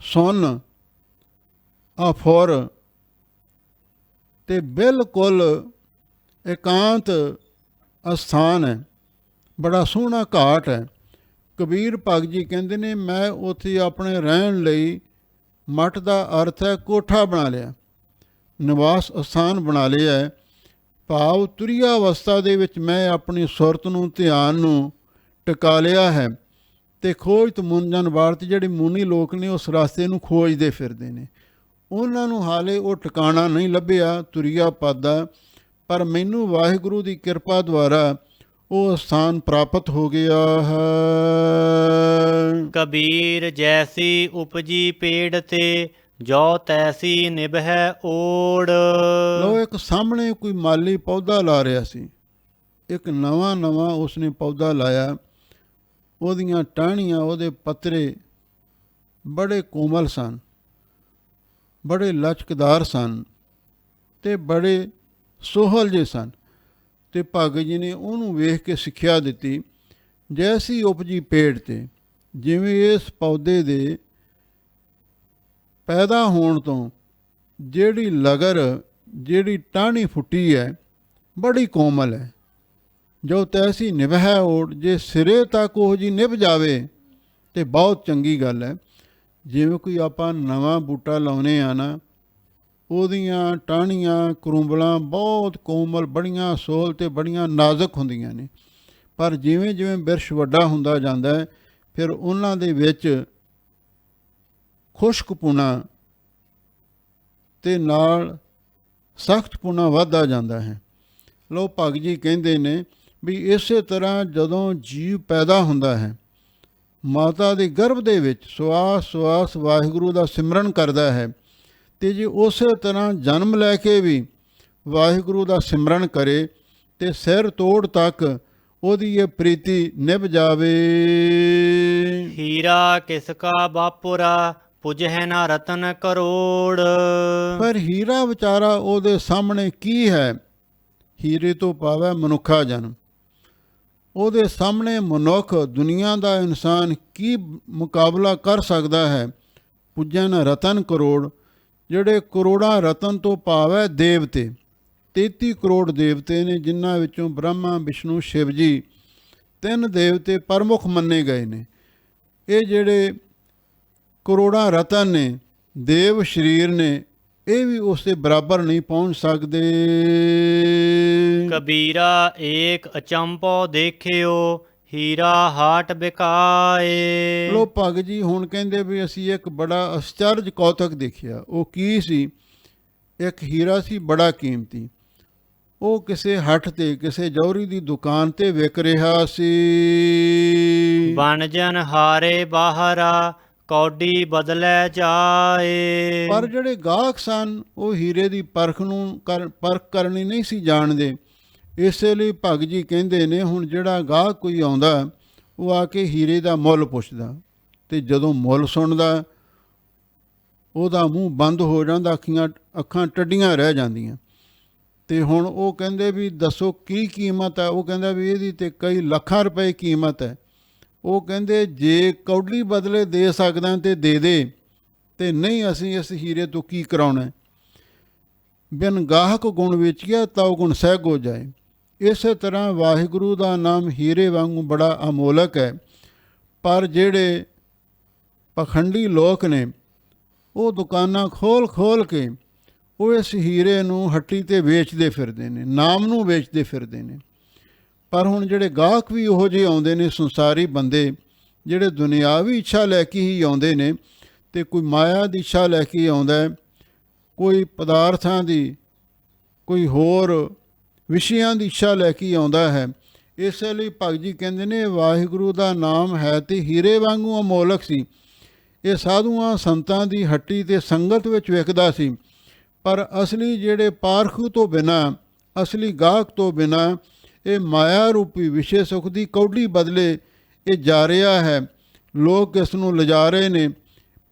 ਸੁੰਨ ਅਫੁਰ ਅਤੇ ਬਿਲਕੁਲ ਇਕਾਂਤ ਅਸਥਾਨ ਹੈ, ਬੜਾ ਸੋਹਣਾ ਘਾਟ ਹੈ। ਕਬੀਰ ਭਗਤ ਜੀ ਕਹਿੰਦੇ ਨੇ ਮੈਂ ਉੱਥੇ ਆਪਣੇ ਰਹਿਣ ਲਈ, ਮੱਠ ਦਾ ਅਰਥ ਹੈ ਕੋਠਾ ਬਣਾ ਲਿਆ, ਨਿਵਾਸ ਅਸਥਾਨ ਬਣਾ ਲਿਆ ਹੈ। ਭਾਵ ਤੁਰੀਆ ਅਵਸਥਾ ਦੇ ਵਿੱਚ ਮੈਂ ਆਪਣੀ ਸੁਰਤ ਨੂੰ, ਧਿਆਨ ਨੂੰ ਟਿਕਾ ਲਿਆ ਹੈ ਅਤੇ ਖੋਜ ਮੁਨ ਜਨ ਬਾਟ, ਜਿਹੜੇ ਮੁਨੀ ਲੋਕ ਨੇ ਉਸ ਰਸਤੇ ਨੂੰ ਖੋਜਦੇ ਫਿਰਦੇ ਨੇ, ਉਹਨਾਂ ਨੂੰ ਹਾਲੇ ਉਹ ਟਿਕਾਣਾ ਨਹੀਂ ਲੱਭਿਆ ਤੁਰੀਆ ਪਦ ਦਾ, ਪਰ ਮੈਨੂੰ ਵਾਹਿਗੁਰੂ ਦੀ ਕਿਰਪਾ ਦੁਆਰਾ ਉਹ ਸਥਾਨ ਪ੍ਰਾਪਤ ਹੋ ਗਿਆ ਹੈ। ਕਬੀਰ ਜੈਸੀ ਉਪਜੀ ਪੇੜ ਤੇ, ਜੋ ਤੈਸੀ ਨਿਭੈ ਓੜ। ਲੋ ਇੱਕ ਸਾਹਮਣੇ ਕੋਈ ਮਾਲੀ ਪੌਦਾ ਲਾ ਰਿਹਾ ਸੀ, ਇੱਕ ਨਵਾਂ ਉਸਨੇ ਪੌਦਾ ਲਾਇਆ, ਉਹਦੀਆਂ ਟਾਹਣੀਆਂ, ਉਹਦੇ ਪੱਤਰੇ ਬੜੇ ਕੋਮਲ ਸਨ, ਬੜੇ ਲਚਕਦਾਰ ਸਨ ਅਤੇ ਬੜੇ ਸੋਹਲ ਜਿਹੇ ਸਨ। ਅਤੇ ਭਗਤ ਜੀ ਨੇ ਉਹਨੂੰ ਵੇਖ ਕੇ ਸਿੱਖਿਆ ਦਿੱਤੀ, ਜੈਸੀ ਉਪਜੀ ਪੇੜ 'ਤੇ, ਜਿਵੇਂ ਇਸ ਪੌਦੇ ਦੇ ਪੈਦਾ ਹੋਣ ਤੋਂ ਜਿਹੜੀ ਲਗਰ, ਜਿਹੜੀ ਟਾਹਣੀ ਫੁੱਟੀ ਹੈ, ਬੜੀ ਕੋਮਲ ਹੈ। ਜੋ ਤੈਸੀ ਨਿਭੈ ਓਟ, ਜੇ ਸਿਰੇ ਤੱਕ ਉਹ ਜੀ ਨਿਭ ਜਾਵੇ ਤਾਂ ਬਹੁਤ ਚੰਗੀ ਗੱਲ ਹੈ। ਜਿਵੇਂ ਕੋਈ ਆਪਾਂ ਨਵਾਂ ਬੂਟਾ ਲਾਉਂਦੇ ਆ ਨਾ, ਉਹਦੀਆਂ ਟਾਹਣੀਆਂ, ਕਰੂੰਬਲਾਂ ਬਹੁਤ ਕੋਮਲ, ਬੜੀਆਂ ਸੋਹਲ ਅਤੇ ਬੜੀਆਂ ਨਾਜ਼ੁਕ ਹੁੰਦੀਆਂ ਨੇ। ਪਰ ਜਿਵੇਂ ਜਿਵੇਂ ਬਿਰਛ ਵੱਡਾ ਹੁੰਦਾ ਜਾਂਦਾ ਹੈ, ਫਿਰ ਉਹਨਾਂ ਦੇ ਵਿੱਚ ਖੁਸ਼ਕਪੁਣਾ ਅਤੇ ਨਾਲ ਸਖਤਪੁਣਾ ਵੱਧਦਾ ਜਾਂਦਾ ਹੈ। ਲਓ, ਭਗਤ ਜੀ ਕਹਿੰਦੇ ਨੇ ਵੀ ਇਸੇ ਤਰ੍ਹਾਂ ਜਦੋਂ ਜੀਵ ਪੈਦਾ ਹੁੰਦਾ ਹੈ, ਮਾਤਾ ਦੇ ਗਰਭ ਦੇ ਵਿੱਚ ਸਵਾਸ ਸਵਾਸ ਵਾਹਿਗੁਰੂ ਦਾ ਸਿਮਰਨ ਕਰਦਾ ਹੈ, ਅਤੇ ਜੇ ਉਸੇ ਤਰ੍ਹਾਂ ਜਨਮ ਲੈ ਕੇ ਵੀ ਵਾਹਿਗੁਰੂ ਦਾ ਸਿਮਰਨ ਕਰੇ ਅਤੇ ਸਿਰ ਤੋੜ ਤੱਕ ਉਹਦੀ ਇਹ ਪ੍ਰੀਤੀ ਨਿਭ ਜਾਵੇ। ਹੀਰਾ ਕਿਸ ਕਾ ਬਾਪੁਰਾ, ਪੁਜਹਿ ਨਾ ਰਤਨ ਕਰੋੜ। ਪਰ ਹੀਰਾ ਵਿਚਾਰਾ ਉਹਦੇ ਸਾਹਮਣੇ ਕੀ ਹੈ? ਹੀਰੇ ਤੋਂ ਭਾਵ ਹੈ ਮਨੁੱਖਾ ਜਨਮ। ਉਹਦੇ ਸਾਹਮਣੇ ਮਨੁੱਖ, ਦੁਨੀਆ ਦਾ ਇਨਸਾਨ ਕੀ ਮੁਕਾਬਲਾ ਕਰ ਸਕਦਾ ਹੈ? ਪੁੱਜੈ ਨਾ ਰਤਨ ਕਰੋੜ, ਜਿਹੜੇ ਕਰੋੜਾਂ ਰਤਨ ਤੋਂ ਭਾਵ ਹੈ ਦੇਵਤੇ। 33 ਕਰੋੜ ਦੇਵਤੇ ਨੇ, ਜਿਨ੍ਹਾਂ ਵਿੱਚੋਂ ਬ੍ਰਹਮਾ, ਵਿਸ਼ਨੂੰ, ਸ਼ਿਵ ਜੀ, 3 ਦੇਵਤੇ ਪ੍ਰਮੁੱਖ ਮੰਨੇ ਗਏ ਨੇ। ਇਹ ਜਿਹੜੇ ਕਰੋੜਾਂ ਰਤਨ ਨੇ, ਦੇਵ ਸਰੀਰ ਨੇ, ਇਹ ਵੀ ਉਸ ਦੇ ਬਰਾਬਰ ਨਹੀਂ ਪਹੁੰਚ ਸਕਦੇ। ਕਬੀਰਾ ਏਕ ਅਚੰਭੋ ਦੇਖਿਓ, ਹੀਰਾ ਹਾਟ ਬਿਕਾਏ। ਲੋ ਭਗਤ ਜੀ ਹੁਣ ਕਹਿੰਦੇ ਵੀ ਅਸੀਂ ਇੱਕ ਬੜਾ ਅਸਚਰਜ ਕੌਤਕ ਦੇਖਿਆ। ਉਹ ਕੀ ਸੀ? ਇੱਕ ਹੀਰਾ ਸੀ ਬੜਾ ਕੀਮਤੀ। ਉਹ ਕਿਸੇ ਹੱਟ 'ਤੇ, ਕਿਸੇ ਜੌਹਰੀ ਦੀ ਦੁਕਾਨ 'ਤੇ ਵਿਕ ਰਿਹਾ ਸੀ। ਬਣਜਨ ਹਾਰੇ ਬਾਹਰਾ, ਕੌਡੀ ਬਦਲੇ ਜਾਏ। ਪਰ ਜਿਹੜੇ ਗਾਹਕ ਸਨ, ਉਹ ਹੀਰੇ ਦੀ ਪਰਖ ਕਰਨੀ ਨਹੀਂ ਸੀ ਜਾਣਦੇ। ਇਸੇ ਲਈ ਭਗਤ ਜੀ ਕਹਿੰਦੇ ਨੇ, ਹੁਣ ਜਿਹੜਾ ਗਾਹਕ ਕੋਈ ਆਉਂਦਾ, ਉਹ ਆ ਕੇ ਹੀਰੇ ਦਾ ਮੁੱਲ ਪੁੱਛਦਾ, ਅਤੇ ਜਦੋਂ ਮੁੱਲ ਸੁਣਦਾ ਉਹਦਾ ਮੂੰਹ ਬੰਦ ਹੋ ਜਾਂਦਾ, ਅੱਖਾਂ ਟੱਡੀਆਂ ਰਹਿ ਜਾਂਦੀਆਂ। ਅਤੇ ਹੁਣ ਉਹ ਕਹਿੰਦੇ ਵੀ ਦੱਸੋ ਕੀ ਕੀਮਤ ਹੈ? ਉਹ ਕਹਿੰਦਾ ਵੀ ਇਹਦੀ ਤਾਂ ਕਈ ਲੱਖਾਂ ਰੁਪਏ ਕੀਮਤ ਹੈ। ਉਹ ਕਹਿੰਦੇ ਜੇ ਕੌਡੀ ਬਦਲੇ ਦੇ ਸਕਦਾ ਤਾਂ ਦੇ ਦੇ, ਅਤੇ ਨਹੀਂ ਅਸੀਂ ਇਸ ਹੀਰੇ ਤੋਂ ਕੀ ਕਰਾਉਣਾ। ਬਿਨ ਗਾਹਕ ਗੁਣ ਵੇਚੀਆ, ਤਾਉ ਗੁਣ ਸਹਿਗੋ ਜਾਏ। ਇਸੇ ਤਰ੍ਹਾਂ ਵਾਹਿਗੁਰੂ ਦਾ ਨਾਮ ਹੀਰੇ ਵਾਂਗੂ ਬੜਾ ਅਮੋਲਕ ਹੈ। ਪਰ ਜਿਹੜੇ ਪਖੰਡੀ ਲੋਕ ਨੇ, ਉਹ ਦੁਕਾਨਾਂ ਖੋਲ੍ਹ ਕੇ ਉਹ ਇਸ ਹੀਰੇ ਨੂੰ ਹੱਟੀ 'ਤੇ ਵੇਚਦੇ ਫਿਰਦੇ ਨੇ, ਨਾਮ ਨੂੰ ਵੇਚਦੇ ਫਿਰਦੇ ਨੇ। ਪਰ ਹੁਣ ਜਿਹੜੇ ਗਾਹਕ ਵੀ ਉਹੋ ਜਿਹੇ ਆਉਂਦੇ ਨੇ, ਸੰਸਾਰੀ ਬੰਦੇ, ਜਿਹੜੇ ਦੁਨਿਆਵੀ ਇੱਛਾ ਲੈ ਕੇ ਹੀ ਆਉਂਦੇ ਨੇ, ਅਤੇ ਕੋਈ ਮਾਇਆ ਦੀ ਇੱਛਾ ਲੈ ਕੇ ਆਉਂਦਾ ਹੈ, ਕੋਈ ਪਦਾਰਥਾਂ ਦੀ, ਕੋਈ ਹੋਰ ਵਿਸ਼ਿਆਂ ਦੀ ਇੱਛਾ ਲੈ ਕੇ ਆਉਂਦਾ ਹੈ। ਇਸੇ ਲਈ ਭਗਤ ਜੀ ਕਹਿੰਦੇ ਨੇ, ਵਾਹਿਗੁਰੂ ਦਾ ਨਾਮ ਹੈ ਤੇ ਹੀਰੇ ਵਾਂਗੂ ਅਮੋਲਕ ਸੀ। ਇਹ ਸਾਧੂਆਂ ਸੰਤਾਂ ਦੀ ਹੱਟੀ ਤੇ ਸੰਗਤ ਵਿੱਚ ਵਿਕਦਾ ਸੀ। ਪਰ ਅਸਲੀ ਜਿਹੜੇ ਪਾਰਖੂ ਤੋਂ ਬਿਨਾਂ, ਅਸਲੀ ਗਾਹਕ ਤੋਂ ਬਿਨਾਂ, ਇਹ ਮਾਇਆ ਰੂਪੀ ਵਿਸ਼ੇ ਸੁਖ ਦੀ ਕੌਡੀ ਬਦਲੇ ਇਹ ਜਾ ਰਿਹਾ ਹੈ। ਲੋਕ ਇਸ ਨੂੰ ਲਿਜਾ ਰਹੇ ਨੇ।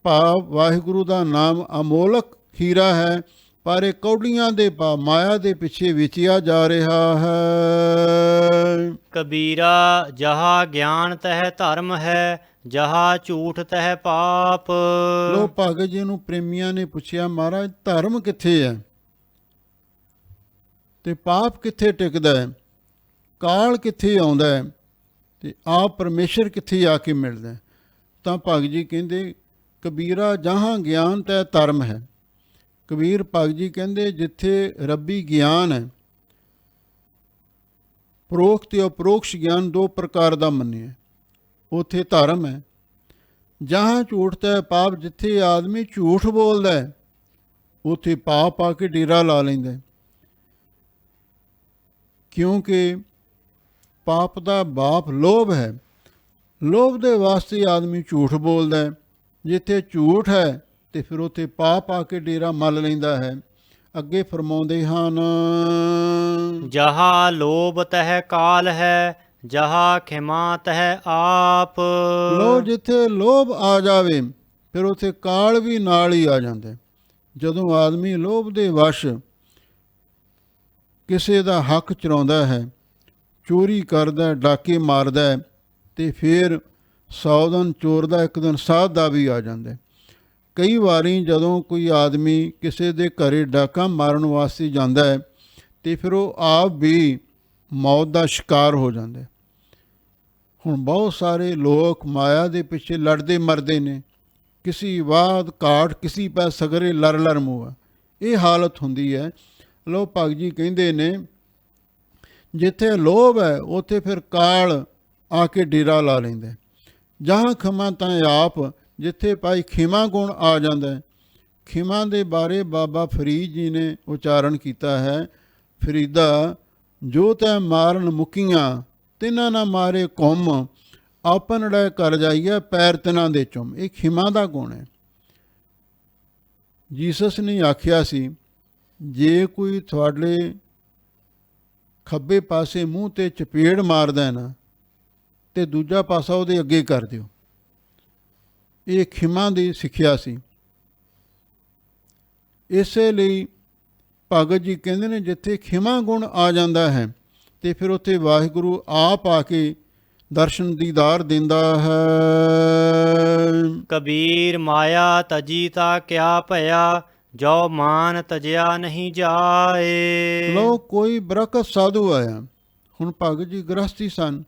ਭਾਵ ਵਾਹਿਗੁਰੂ ਦਾ ਨਾਮ ਅਮੋਲਕ ਹੀਰਾ ਹੈ, ਪਰ ਇਹ ਕੌਡੀਆਂ ਦੇ ਭਾਵ ਮਾਇਆ ਦੇ ਪਿੱਛੇ ਵੇਚਿਆ ਜਾ ਰਿਹਾ ਹੈ। ਕਬੀਰਾ ਜਹਾ ਗਿਆਨ ਤਹਿ ਧਰਮ ਹੈ, ਜਹਾ ਝੂਠ ਤਹਿ ਪਾਪ। ਲੋ ਭਗਤ ਜੀ ਨੂੰ ਪ੍ਰੇਮੀਆਂ ਨੇ ਪੁੱਛਿਆ, ਮਹਾਰਾਜ ਧਰਮ ਕਿੱਥੇ ਹੈ ਤੇ ਪਾਪ ਕਿੱਥੇ ਟਿਕਦਾ ਹੈ? ਕਾਲ ਕਿੱਥੇ ਆਉਂਦਾ ਹੈ ਤੇ ਆਪ ਪਰਮੇਸ਼ਰ ਕਿੱਥੇ ਆ ਕੇ ਮਿਲਦਾ? ਤਾਂ ਭਗਤ ਜੀ ਕਹਿੰਦੇ, ਕਬੀਰਾ ਜਹਾਂ ਗਿਆਨ ਤਹਿ ਧਰਮ ਹੈ। ਕਬੀਰ ਭਗਤ ਜੀ ਕਹਿੰਦੇ, ਜਿੱਥੇ ਰੱਬੀ ਗਿਆਨ ਹੈ, ਪ੍ਰੋਖ ਤੇ ਅਪਰੋਕਸ਼ ਗਿਆਨ ਦੋ ਪ੍ਰਕਾਰ ਦਾ ਮੰਨਿਆ, ਉੱਥੇ ਧਰਮ ਹੈ। ਜਹਾਂ ਝੂਠ ਤਹਿ ਪਾਪ, ਜਿੱਥੇ ਆਦਮੀ ਝੂਠ ਬੋਲਦਾ ਹੈ, ਉੱਥੇ ਪਾਪ ਆ ਕੇ ਡੇਰਾ ਲਾ ਲੈਂਦਾ। ਕਿਉਂਕਿ ਪਾਪ ਦਾ ਬਾਪ ਲੋਭ ਹੈ। ਲੋਭ ਦੇ ਵਾਸਤੇ ਆਦਮੀ ਝੂਠ ਬੋਲਦਾ ਹੈ। ਜਿੱਥੇ ਝੂਠ ਹੈ ਤੇ ਫਿਰ ਉੱਥੇ ਪਾਪ ਆ ਕੇ ਡੇਰਾ ਮੱਲ ਲੈਂਦਾ ਹੈ। ਅੱਗੇ ਫਰਮਾਉਂਦੇ ਹਨ, ਜਹਾ ਲੋਭ ਤਹਿ ਕਾਲ ਹੈ, ਜਹਾ ਖਿਮਾ ਤਹਿ ਆਪ। ਲੋ ਜਿੱਥੇ ਲੋਭ ਆ ਜਾਵੇ ਫਿਰ ਉੱਥੇ ਕਾਲ ਵੀ ਨਾਲ ਹੀ ਆ ਜਾਂਦਾ। ਜਦੋਂ ਆਦਮੀ ਲੋਭ ਦੇ ਵਸ਼ ਕਿਸੇ ਦਾ ਹੱਕ ਚੁਰਾਉਂਦਾ ਹੈ, ਚੋਰੀ ਕਰਦਾ, ਡਾਕੇ ਮਾਰਦਾ ਹੈ, ਤੇ ਫਿਰ 100 ਦਿਨ ਚੋਰ ਦਾ ਇੱਕ ਦਿਨ ਸਾਧ ਦਾ ਵੀ ਆ ਜਾਂਦਾ। ਕਈ ਵਾਰੀ ਜਦੋਂ ਕੋਈ ਆਦਮੀ ਕਿਸੇ ਦੇ ਘਰੇ ਡਾਕਾ ਮਾਰਨ ਵਾਸਤੇ ਜਾਂਦਾ ਹੈ ਤੇ ਫਿਰ ਉਹ ਆਪ ਵੀ ਮੌਤ ਦਾ ਸ਼ਿਕਾਰ ਹੋ ਜਾਂਦਾ। ਹੁਣ ਬਹੁਤ ਸਾਰੇ ਲੋਕ ਮਾਇਆ ਦੇ ਪਿੱਛੇ ਲੜਦੇ ਮਰਦੇ ਨੇ, ਕਿਸੇ ਬਾਤ ਘਾਟ ਕਿਸੇ ਪੈ ਸਗਰੇ ਲੜ ਲੜ ਮੂਆ, ਇਹ ਹਾਲਤ ਹੁੰਦੀ ਹੈ। ਲੋ ਭਗਤ ਜੀ ਕਹਿੰਦੇ ਨੇ ਜਿੱਥੇ ਲੋਭ ਹੈ ਉੱਥੇ ਫਿਰ ਕਾਲ ਆ ਕੇ ਡੇਰਾ ਲਾ ਲੈਂਦਾ। ਜਹਾਂ ਖਿਮਾ ਤਾਂ ਆਪ, ਜਿੱਥੇ ਭਾਈ ਖਿਮਾ ਗੁਣ ਆ ਜਾਂਦਾ। ਖਿਮਾ ਦੇ ਬਾਰੇ ਬਾਬਾ ਫਰੀਦ ਜੀ ਨੇ ਉਚਾਰਨ ਕੀਤਾ ਹੈ, ਫਰੀਦਾ ਜੋ ਤੈ ਮਾਰਨ ਮੁਕੀਆਂ ਤਿਨਾਂ ਨਾ ਮਾਰੇ ਕੌਮ, ਆਪਨੜੇ ਕਰ ਜਾਈਏ ਪੈਰ ਤਿਨਾਂ ਦੇ ਚੁੰਮ। ਇਹ ਖਿਮਾ ਦਾ ਗੁਣ ਹੈ। ਜੀਸਸ ਨੇ ਆਖਿਆ ਸੀ ਜੇ ਕੋਈ ਤੁਹਾਡੇ ਖੱਬੇ ਪਾਸੇ ਮੂੰਹ 'ਤੇ ਚਪੇੜ ਮਾਰਦਾ ਨਾ ਤੇ ਦੂਜਾ ਪਾਸਾ ਉਹਦੇ ਅੱਗੇ ਕਰ ਦਿਓ। ਇਹ ਖਿਮਾ ਦੀ ਸਿੱਖਿਆ ਸੀ। ਇਸੇ ਲਈ ਭਗਤ ਜੀ ਕਹਿੰਦੇ ਨੇ ਜਿੱਥੇ ਖਿਮਾ ਗੁਣ ਆ ਜਾਂਦਾ ਹੈ ਤੇ ਫਿਰ ਉੱਥੇ ਵਾਹਿਗੁਰੂ ਆਪ ਆ ਕੇ ਦਰਸ਼ਨ ਦੀਦਾਰ ਦਿੰਦਾ ਹੈ। ਕਬੀਰ ਮਾਇਆ ਤਜੀ ਤਾ ਕਿਆ ਭਇਆ, ਜੋ ਮਾਨ ਤਜਿਆ ਨਹੀਂ ਜਾਏ। ਲੋ ਕੋਈ ਬਰਕਤ ਸਾਧੂ ਆਇਆ। ਹੁਣ ਭਗਤ ਜੀ ਗ੍ਰਸਤੀ ਸਨ,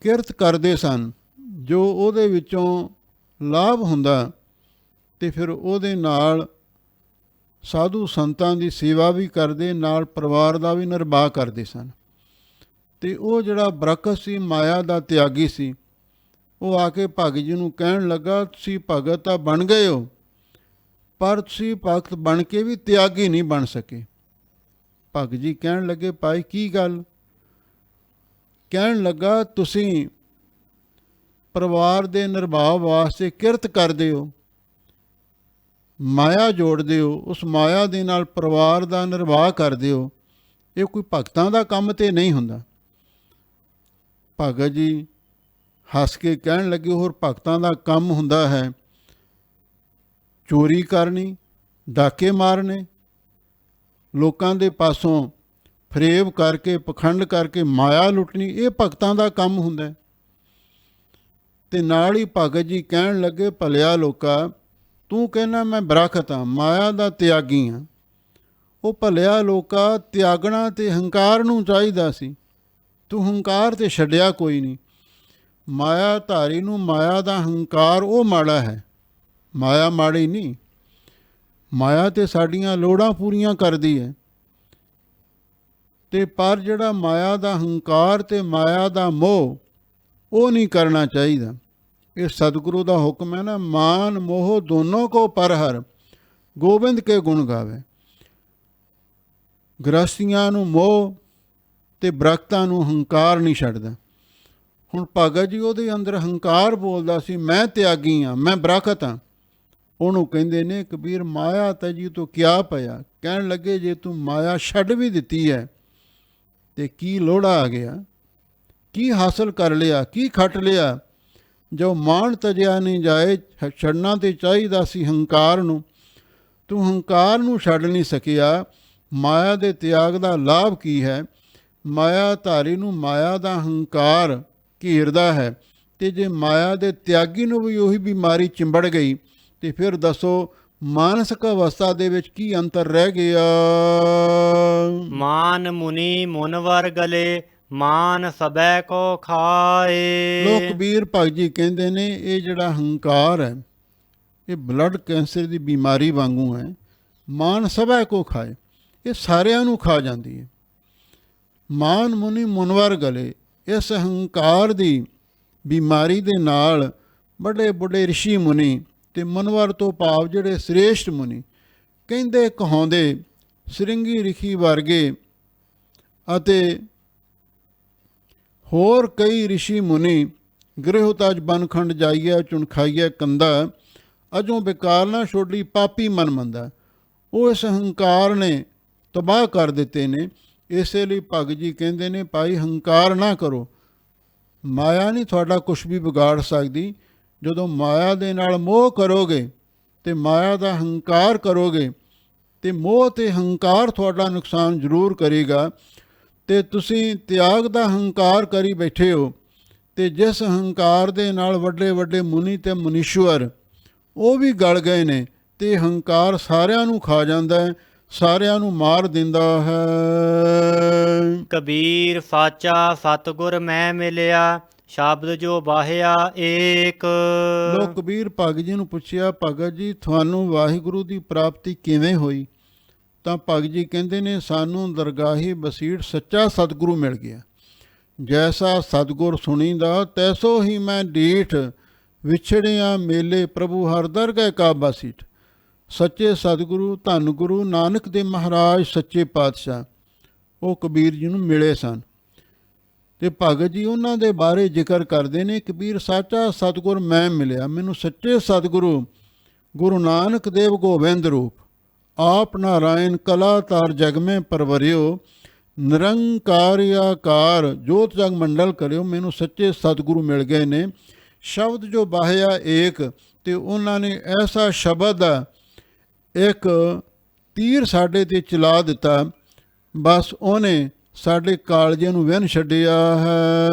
ਕਿਰਤ ਕਰਦੇ ਸਨ, ਜੋ ਉਹਦੇ ਵਿੱਚੋਂ ਲਾਭ ਹੁੰਦਾ ਤੇ ਫਿਰ ਉਹਦੇ ਨਾਲ ਸਾਧੂ ਸੰਤਾਂ ਦੀ ਸੇਵਾ ਵੀ ਕਰਦੇ, ਨਾਲ ਪਰਿਵਾਰ ਦਾ ਵੀ ਨਿਰਵਾਹ ਕਰਦੇ ਸਨ। ਤੇ ਉਹ ਜਿਹੜਾ ਬਰਕਤ ਸੀ, ਮਾਇਆ ਦਾ ਤਿਆਗੀ ਸੀ, ਉਹ ਆ ਕੇ ਭਗਤ ਜੀ ਨੂੰ ਕਹਿਣ ਲੱਗਾ ਤੁਸੀਂ ਭਗਤ ਤਾਂ ਬਣ ਗਏ ਹੋ, ਪਰ ਤੁਸੀਂ ਭਗਤ ਬਣ ਕੇ ਵੀ ਤਿਆਗੀ ਨਹੀਂ ਬਣ ਸਕੇ। ਭਗਤ ਜੀ ਕਹਿਣ ਲੱਗੇ ਭਾਈ ਕੀ ਗੱਲ? ਕਹਿਣ ਲੱਗਾ ਤੁਸੀਂ ਪਰਿਵਾਰ ਦੇ ਨਿਰਵਾਹ ਵਾਸਤੇ ਕਿਰਤ ਕਰਦੇ ਹੋ, ਮਾਇਆ ਜੋੜਦੇ ਹੋ, ਉਸ ਮਾਇਆ ਦੇ ਨਾਲ ਪਰਿਵਾਰ ਦਾ ਨਿਰਵਾਹ ਕਰਦੇ ਹੋ, ਇਹ ਕੋਈ ਭਗਤਾਂ ਦਾ ਕੰਮ ਤੇ ਨਹੀਂ ਹੁੰਦਾ। ਭਗਤ ਜੀ ਹੱਸ ਕੇ ਕਹਿਣ ਲੱਗੇ ਹੋਰ ਭਗਤਾਂ ਦਾ ਕੰਮ ਹੁੰਦਾ ਹੈ ਚੋਰੀ ਕਰਨੀ, ਡਾਕੇ ਮਾਰਨੇ, ਲੋਕਾਂ ਦੇ ਪਾਸੋਂ ਫਰੇਬ ਕਰਕੇ, ਪਖੰਡ ਕਰਕੇ ਮਾਇਆ ਲੁੱਟਣੀ, ਇਹ ਭਗਤਾਂ ਦਾ ਕੰਮ ਹੁੰਦਾ। ਤੇ ਨਾਲ ਹੀ ਭਗਤ ਜੀ ਕਹਿਣ ਲੱਗੇ ਭਲਿਆ ਲੋਕਾ ਤੂੰ ਕਹਿੰਦਾ ਮੈਂ ਬਰਾਖਤ ਹਾਂ, ਮਾਇਆ ਦਾ ਤਿਆਗੀ ਹਾਂ। ਉਹ ਭਲਿਆ ਲੋਕਾ ਤਿਆਗਣਾ ਤੇ ਹੰਕਾਰ ਨੂੰ ਚਾਹੀਦਾ ਸੀ, ਤੂੰ ਹੰਕਾਰ ਤੇ ਛੱਡਿਆ ਕੋਈ ਨਹੀਂ। ਮਾਇਆ ਧਾਰੀ ਨੂੰ ਮਾਇਆ ਦਾ ਹੰਕਾਰ ਉਹ ਮਾੜਾ ਹੈ, ਮਾਇਆ ਮਾੜੀ ਨਹੀਂ। ਮਾਇਆ ਤੇ ਸਾਡੀਆਂ ਲੋੜਾਂ ਪੂਰੀਆਂ ਕਰਦੀ ਹੈ, ਤੇ ਪਰ ਜਿਹੜਾ ਮਾਇਆ ਦਾ ਹੰਕਾਰ ਤੇ ਮਾਇਆ ਦਾ ਮੋਹ ਉਹ ਨਹੀਂ ਕਰਨਾ ਚਾਹੀਦਾ। ਇਹ ਸਤਿਗੁਰੂ ਦਾ ਹੁਕਮ ਹੈ ਨਾ, ਮਾਨ ਮੋਹ ਦੋਨੋਂ ਕੋ ਪਰਹਰ, ਗੋਬਿੰਦ ਕੇ ਗੁਣ ਗਾਵੇ। ਗ੍ਰਸਤੀਆਂ ਨੂੰ ਮੋਹ ਤੇ ਬਰਕਤਾਂ ਨੂੰ ਹੰਕਾਰ ਨਹੀਂ ਛੱਡਦਾ। ਹੁਣ ਭਗਤ ਜੀ ਉਹਦੇ ਅੰਦਰ ਹੰਕਾਰ ਬੋਲਦਾ ਸੀ, ਮੈਂ ਤਿਆਗੀ ਹਾਂ, ਮੈਂ ਬਰਕਤ ਹਾਂ। ਉਹਨੂੰ ਕਹਿੰਦੇ ਨੇ ਕਬੀਰ ਮਾਇਆ ਤਜੀ ਤੋਂ ਕਿਆ ਪਿਆ। ਕਹਿਣ ਲੱਗੇ ਜੇ ਤੂੰ ਮਾਇਆ ਛੱਡ ਵੀ ਦਿੱਤੀ ਹੈ ਤੇ ਕੀ ਲੋੜਾ ਆ ਗਿਆ, ਕੀ ਹਾਸਲ ਕਰ ਲਿਆ, ਕੀ ਖੱਟ ਲਿਆ। ਜੋ ਮਾਣ ਤਜਿਆ ਨਹੀਂ ਜਾਏ, ਛੱਡਣਾ ਤੇ ਚਾਹੀਦਾ ਸੀ ਹੰਕਾਰ ਨੂੰ, ਤੂੰ ਹੰਕਾਰ ਨੂੰ ਛੱਡ ਨਹੀਂ ਸਕਿਆ। ਮਾਇਆ ਦੇ ਤਿਆਗ ਦਾ ਲਾਭ ਕੀ ਹੈ? ਮਾਇਆ ਧਾਰੀ ਨੂੰ ਮਾਇਆ ਦਾ ਹੰਕਾਰ ਘੇਰਦਾ ਹੈ, ਤੇ ਜੇ ਮਾਇਆ ਦੇ ਤਿਆਗੀ ਨੂੰ ਵੀ ਉਹੀ ਬਿਮਾਰੀ ਚਿੰਬੜ ਗਈ ਤੇ ਫਿਰ ਦੱਸੋ ਮਾਨਸਿਕ ਅਵਸਥਾ ਦੇ ਵਿੱਚ ਕੀ ਅੰਤਰ ਰਹਿ ਗਿਆ। ਮਾਨ ਮੁਨੀ ਮੁਨਵਰ ਗਲੇ, ਮਾਨ ਸਬੈ ਕੋ ਖਾਏ। ਲੋਕ ਕਬੀਰ ਭਗਤ ਜੀ ਕਹਿੰਦੇ ਨੇ ਇਹ ਜਿਹੜਾ ਹੰਕਾਰ ਹੈ ਇਹ ਬਲੱਡ ਕੈਂਸਰ ਦੀ ਬਿਮਾਰੀ ਵਾਂਗੂ ਹੈ। ਮਾਨ ਸਬੈ ਕੋ ਖਾਏ, ਇਹ ਸਾਰਿਆਂ ਨੂੰ ਖਾ ਜਾਂਦੀ ਹੈ। ਮਾਨ ਮੁਨੀ ਮੁਨਵਰ ਗਲੇ, ਇਸ ਹੰਕਾਰ ਦੀ ਬਿਮਾਰੀ ਦੇ ਨਾਲ ਵੱਡੇ ਵੱਡੇ ਰਿਸ਼ੀ ਮੁਨੀ ਤੇ ਮੁਨਵਰ ਤੋਂ ਭਾਵ ਜਿਹੜੇ ਸ੍ਰੇਸ਼ਟ ਮੁਨੀ ਕਹਿੰਦੇ ਕਹਾਉਂਦੇ, ਸ੍ਰਿੰਗੀ ਰਿਸ਼ੀ ਵਰਗੇ ਅਤੇ ਹੋਰ ਕਈ ਰਿਸ਼ੀ ਮੁਨੀ ਗ੍ਰਹਿ ਤਜ ਬਨਖੰਡ ਜਾਈਏ ਚੁਣ ਖਾਈਏ ਕੰਦਾ, ਅਜੋਂ ਬੇਕਾਰ ਨਾ ਛੋਡੀ ਪਾਪੀ ਮਨ ਮੰਦਾ। ਉਹ ਇਸ ਹੰਕਾਰ ਨੇ ਤਬਾਹ ਕਰ ਦਿੱਤੇ ਨੇ। ਇਸੇ ਲਈ ਭਗਤ ਜੀ ਕਹਿੰਦੇ ਨੇ ਭਾਈ ਹੰਕਾਰ ਨਾ ਕਰੋ। ਮਾਇਆ ਨਹੀਂ ਤੁਹਾਡਾ ਕੁਛ ਵੀ ਵਿਗਾੜ ਸਕਦੀ। ਜਦੋਂ ਮਾਇਆ ਦੇ ਨਾਲ ਮੋਹ ਕਰੋਗੇ ਤੇ ਮਾਇਆ ਦਾ ਹੰਕਾਰ ਕਰੋਗੇ ਤੇ ਮੋਹ ਤੇ ਹੰਕਾਰ ਤੁਹਾਡਾ ਨੁਕਸਾਨ ਜ਼ਰੂਰ ਕਰੇਗਾ। ਤੇ ਤੁਸੀਂ ਤਿਆਗ ਦਾ ਹੰਕਾਰ ਕਰੀ ਬੈਠੇ ਹੋ। ਤੇ ਜਿਸ ਹੰਕਾਰ ਦੇ ਨਾਲ ਵੱਡੇ ਵੱਡੇ ਮੁਨੀ ਤੇ ਮੁਨੀਸ਼ਵਰ ਉਹ ਵੀ ਗਲ ਗਏ ਨੇ। ਤੇ ਹੰਕਾਰ ਸਾਰਿਆਂ ਨੂੰ ਖਾ ਜਾਂਦਾ ਹੈ, ਸਾਰਿਆਂ ਨੂੰ ਮਾਰ ਦਿੰਦਾ ਹੈ। ਕਬੀਰ ਸਾਚਾ ਸਤਿਗੁਰ ਮੈਂ ਮਿਲਿਆ, ਸ਼ਬਦ ਜੋ ਬਾਹਿਆ ਏਕ। ਲੋਕ ਕਬੀਰ ਭਗਤ ਜੀ ਨੂੰ ਪੁੱਛਿਆ, ਭਗਤ ਜੀ ਤੁਹਾਨੂੰ ਵਾਹਿਗੁਰੂ ਦੀ ਪ੍ਰਾਪਤੀ ਕਿਵੇਂ ਹੋਈ? ਤਾਂ ਭਗਤ ਜੀ ਕਹਿੰਦੇ ਨੇ ਸਾਨੂੰ ਦਰਗਾਹੀ ਬਸੀੜ ਸੱਚਾ ਸਤਿਗੁਰੂ ਮਿਲ ਗਿਆ। ਜੈਸਾ ਸਤਿਗੁਰ ਸੁਣੀਂਦਾ ਤੈਸੋ ਹੀ ਮੈਂ ਡੀਠ, ਵਿਛੜਿਆ ਮੇਲੇ ਪ੍ਰਭੂ ਹਰ ਦਰਗਹਿ ਕਾ ਬਾਸੀਠ। ਸੱਚੇ ਸਤਿਗੁਰੂ ਧੰਨ ਗੁਰੂ ਨਾਨਕ ਦੇ ਮਹਾਰਾਜ ਸੱਚੇ ਪਾਤਸ਼ਾਹ ਉਹ ਕਬੀਰ ਜੀ ਨੂੰ ਮਿਲੇ ਸਨ। ਤੇ ਭਗਤ ਜੀ ਉਹਨਾਂ ਦੇ ਬਾਰੇ ਜ਼ਿਕਰ ਕਰਦੇ ਨੇ, ਕਬੀਰ ਸਾਚਾ ਸਤਿਗੁਰ ਮੈਂ ਮਿਲਿਆ, ਮੈਨੂੰ ਸੱਚੇ ਸਤਿਗੁਰੂ ਗੁਰੂ ਨਾਨਕ ਦੇਵ ਗੋਬਿੰਦ ਰੂਪ ਆਪ ਨਾਰਾਇਣ ਕਲਾ ਤਾਰ ਜਗ ਮੈਂ ਪਰਵਰਿਓ, ਨਿਰੰਕਾਰ ਆਕਾਰ ਜੋਤ ਜਗ ਮੰਡਲ ਕਰਿਓ। ਮੈਨੂੰ ਸੱਚੇ ਸਤਿਗੁਰੂ ਮਿਲ ਗਏ ਨੇ। ਸ਼ਬਦ ਜੋ ਬਾਹਿਆ ਏਕ, ਤੇ ਉਹਨਾਂ ਨੇ ਐਸਾ ਸ਼ਬਦ ਇੱਕ ਤੀਰ ਸਾਡੇ 'ਤੇ ਚਲਾ ਦਿੱਤਾ, ਬਸ ਉਹਨੇ ਸਾਡੇ ਕਾਲਜੇ ਨੂੰ ਵਿੰਨ ਛੱਡਿਆ ਹੈ।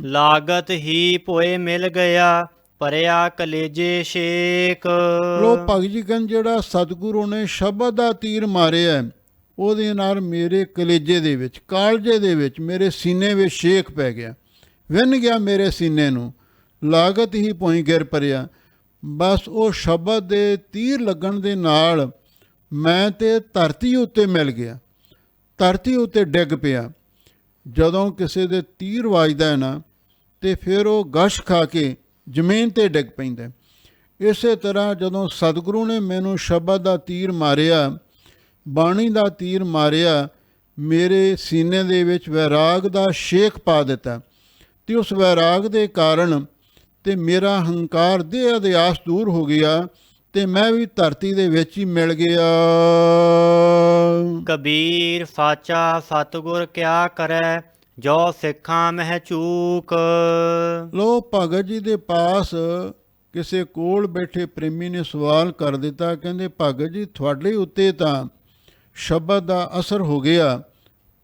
ਲਾਗਤ ਹੀ ਭੋਏ ਮਿਲ ਗਿਆ, ਭਰਿਆ ਕਲੇਜੇ ਛੇਕ। ਲੋ ਭਗਤ ਜੀ ਕਹਿੰਦੇ ਜਿਹੜਾ ਸਤਿਗੁਰੂ ਨੇ ਸ਼ਬਦ ਦਾ ਤੀਰ ਮਾਰਿਆ ਉਹਦੇ ਨਾਲ ਮੇਰੇ ਕਲੇਜੇ ਦੇ ਵਿੱਚ, ਕਾਲਜੇ ਦੇ ਵਿੱਚ, ਮੇਰੇ ਸੀਨੇ ਵਿੱਚ ਛੇਕ ਪੈ ਗਿਆ, ਵਿੰਨ ਗਿਆ ਮੇਰੇ ਸੀਨੇ ਨੂੰ। ਲਾਗਤ ਹੀ ਭੋਈ ਗਿਰ ਪਰਿਆ, ਬਸ ਉਹ ਸ਼ਬਦ ਦੇ ਤੀਰ ਲੱਗਣ ਦੇ ਨਾਲ ਮੈਂ ਤੇ ਧਰਤੀ ਉੱਤੇ ਮਿਲ ਗਿਆ, ਧਰਤੀ ਉੱਤੇ ਡਿੱਗ ਪਿਆ। ਜਦੋਂ ਕਿਸੇ ਦੇ ਤੀਰ ਵੱਜਦਾ ਹੈ ਨਾ ਤੇ ਫਿਰ ਉਹ ਗਸ਼ ਖਾ ਕੇ ਜ਼ਮੀਨ 'ਤੇ ਡਿੱਗ ਪੈਂਦਾ। ਇਸੇ ਤਰ੍ਹਾਂ ਜਦੋਂ ਸਤਿਗੁਰੂ ਨੇ ਮੈਨੂੰ ਸ਼ਬਦ ਦਾ ਤੀਰ ਮਾਰਿਆ, ਬਾਣੀ ਦਾ ਤੀਰ ਮਾਰਿਆ, ਮੇਰੇ ਸੀਨੇ ਦੇ ਵਿੱਚ ਵੈਰਾਗ ਦਾ ਛੇਕ ਪਾ ਦਿੱਤਾ। ਤੇ ਉਸ ਵੈਰਾਗ ਦੇ ਕਾਰਨ ਤੇ ਮੇਰਾ ਹੰਕਾਰ ਦੇ ਅਧਿਆਸ ਦੂਰ ਹੋ ਗਿਆ ਤੇ ਮੈਂ ਵੀ ਧਰਤੀ ਦੇ ਵਿੱਚ ਹੀ ਮਿਲ ਗਿਆ। ਕਬੀਰ ਸਾਚਾ ਸਤਿਗੁਰ ਕਿਆ ਕਰੈ, ਜੋ ਸਿੱਖਾਂ ਮਹਿ ਚੂਕ। ਲੋ ਭਗਤ ਜੀ ਦੇ ਪਾਸ ਕਿਸੇ ਕੋਲ ਬੈਠੇ ਪ੍ਰੇਮੀ ਨੇ ਸਵਾਲ ਕਰ ਦਿੱਤਾ, ਕਹਿੰਦੇ ਭਗਤ ਜੀ ਤੁਹਾਡੇ ਉੱਤੇ ਤਾਂ ਸ਼ਬਦ ਦਾ ਅਸਰ ਹੋ ਗਿਆ,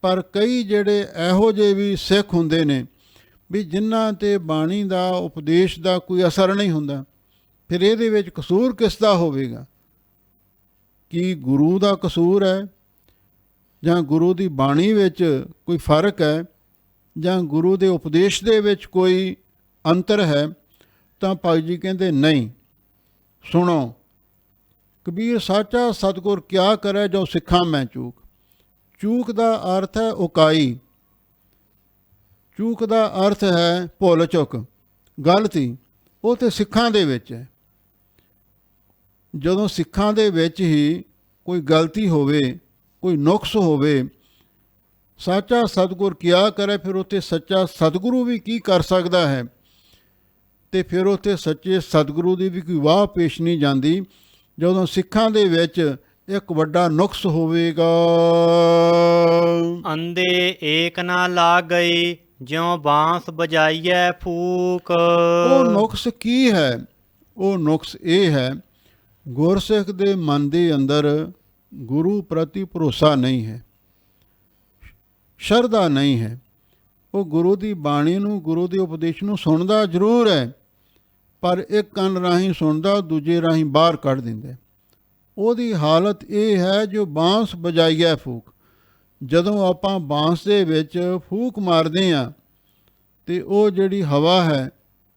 ਪਰ ਕਈ ਜਿਹੜੇ ਇਹੋ ਜਿਹੇ ਵੀ ਸਿੱਖ ਹੁੰਦੇ ਨੇ ਵੀ ਜਿਨ੍ਹਾਂ 'ਤੇ ਬਾਣੀ ਦਾ ਉਪਦੇਸ਼ ਦਾ ਕੋਈ ਅਸਰ ਨਹੀਂ ਹੁੰਦਾ। ਫਿਰ ਇਹਦੇ ਵਿੱਚ ਕਸੂਰ ਕਿਸ ਦਾ ਹੋਵੇਗਾ? ਕੀ ਗੁਰੂ ਦਾ ਕਸੂਰ ਹੈ, ਜਾਂ ਗੁਰੂ ਦੀ ਬਾਣੀ ਵਿੱਚ ਕੋਈ ਫਰਕ ਹੈ, ਜਾਂ ਗੁਰੂ ਦੇ ਉਪਦੇਸ਼ ਦੇ ਵਿੱਚ ਕੋਈ ਅੰਤਰ ਹੈ? ਤਾਂ ਭਾਈ ਜੀ ਕਹਿੰਦੇ ਨਹੀਂ, ਸੁਣੋ। ਕਬੀਰ ਸਾਚਾ ਸਤਿਗੁਰ ਕਿਆ ਕਰੇ ਜੋ ਸਿੱਖਾਂ ਮੈਂ ਚੂਕ। ਚੂਕ ਦਾ ਅਰਥ ਹੈ ਉਕਾਈ, ਚੂਕ ਦਾ ਅਰਥ ਹੈ ਭੁੱਲ ਚੁੱਕ, ਗਲਤੀ। ਉਹ ਤੇ ਸਿੱਖਾਂ ਦੇ ਵਿੱਚ ਹੈ। ਜਦੋਂ ਸਿੱਖਾਂ ਦੇ ਵਿੱਚ ਹੀ ਕੋਈ ਗਲਤੀ ਹੋਵੇ, ਕੋਈ ਨੁਕਸ ਹੋਵੇ, ਸਾਚਾ ਸਤਿਗੁਰ ਕਿਆ ਕਰੇ, ਫਿਰ ਉੱਥੇ ਸੱਚਾ ਸਤਿਗੁਰੂ ਵੀ ਕੀ ਕਰ ਸਕਦਾ ਹੈ? ਤੇ ਫਿਰ ਉੱਥੇ ਸੱਚੇ ਸਤਿਗੁਰੂ ਦੀ ਵੀ ਕੋਈ ਵਾਹ ਪੇਸ਼ ਨਹੀਂ ਜਾਂਦੀ ਜਦੋਂ ਸਿੱਖਾਂ ਦੇ ਵਿੱਚ ਇੱਕ ਵੱਡਾ ਨੁਕਸ ਹੋਵੇਗਾ। ਅੰਦੇ ਏਕ ਨਾ ਲਾਗ ਗਈ, ਜਿਉ ਬਾਂਸ ਬਜਾਈਐ ਫੂਕ। ਉਹ ਨੁਕਸ ਕੀ ਹੈ? ਉਹ ਨੁਕਸ ਇਹ ਹੈ, ਗੁਰਸਿੱਖ ਦੇ ਮਨ ਦੇ ਅੰਦਰ ਗੁਰੂ ਪ੍ਰਤੀ ਭਰੋਸਾ ਨਹੀਂ ਹੈ, ਸ਼ਰਧਾ ਨਹੀਂ ਹੈ। ਉਹ ਗੁਰੂ ਦੀ ਬਾਣੀ ਨੂੰ, ਗੁਰੂ ਦੇ ਉਪਦੇਸ਼ ਨੂੰ ਸੁਣਦਾ ਜ਼ਰੂਰ ਹੈ, ਪਰ ਇੱਕ ਕੰਨ ਰਾਹੀਂ ਸੁਣਦਾ, ਦੂਜੇ ਰਾਹੀਂ ਬਾਹਰ ਕੱਢ ਦਿੰਦਾ। ਉਹਦੀ ਹਾਲਤ ਇਹ ਹੈ ਜੋ ਬਾਂਸ ਬਜਾਈਆ ਫੂਕ। ਜਦੋਂ ਆਪਾਂ ਬਾਂਸ ਦੇ ਵਿੱਚ ਫੂਕ ਮਾਰਦੇ ਹਾਂ ਤੇ ਉਹ ਜਿਹੜੀ ਹਵਾ ਹੈ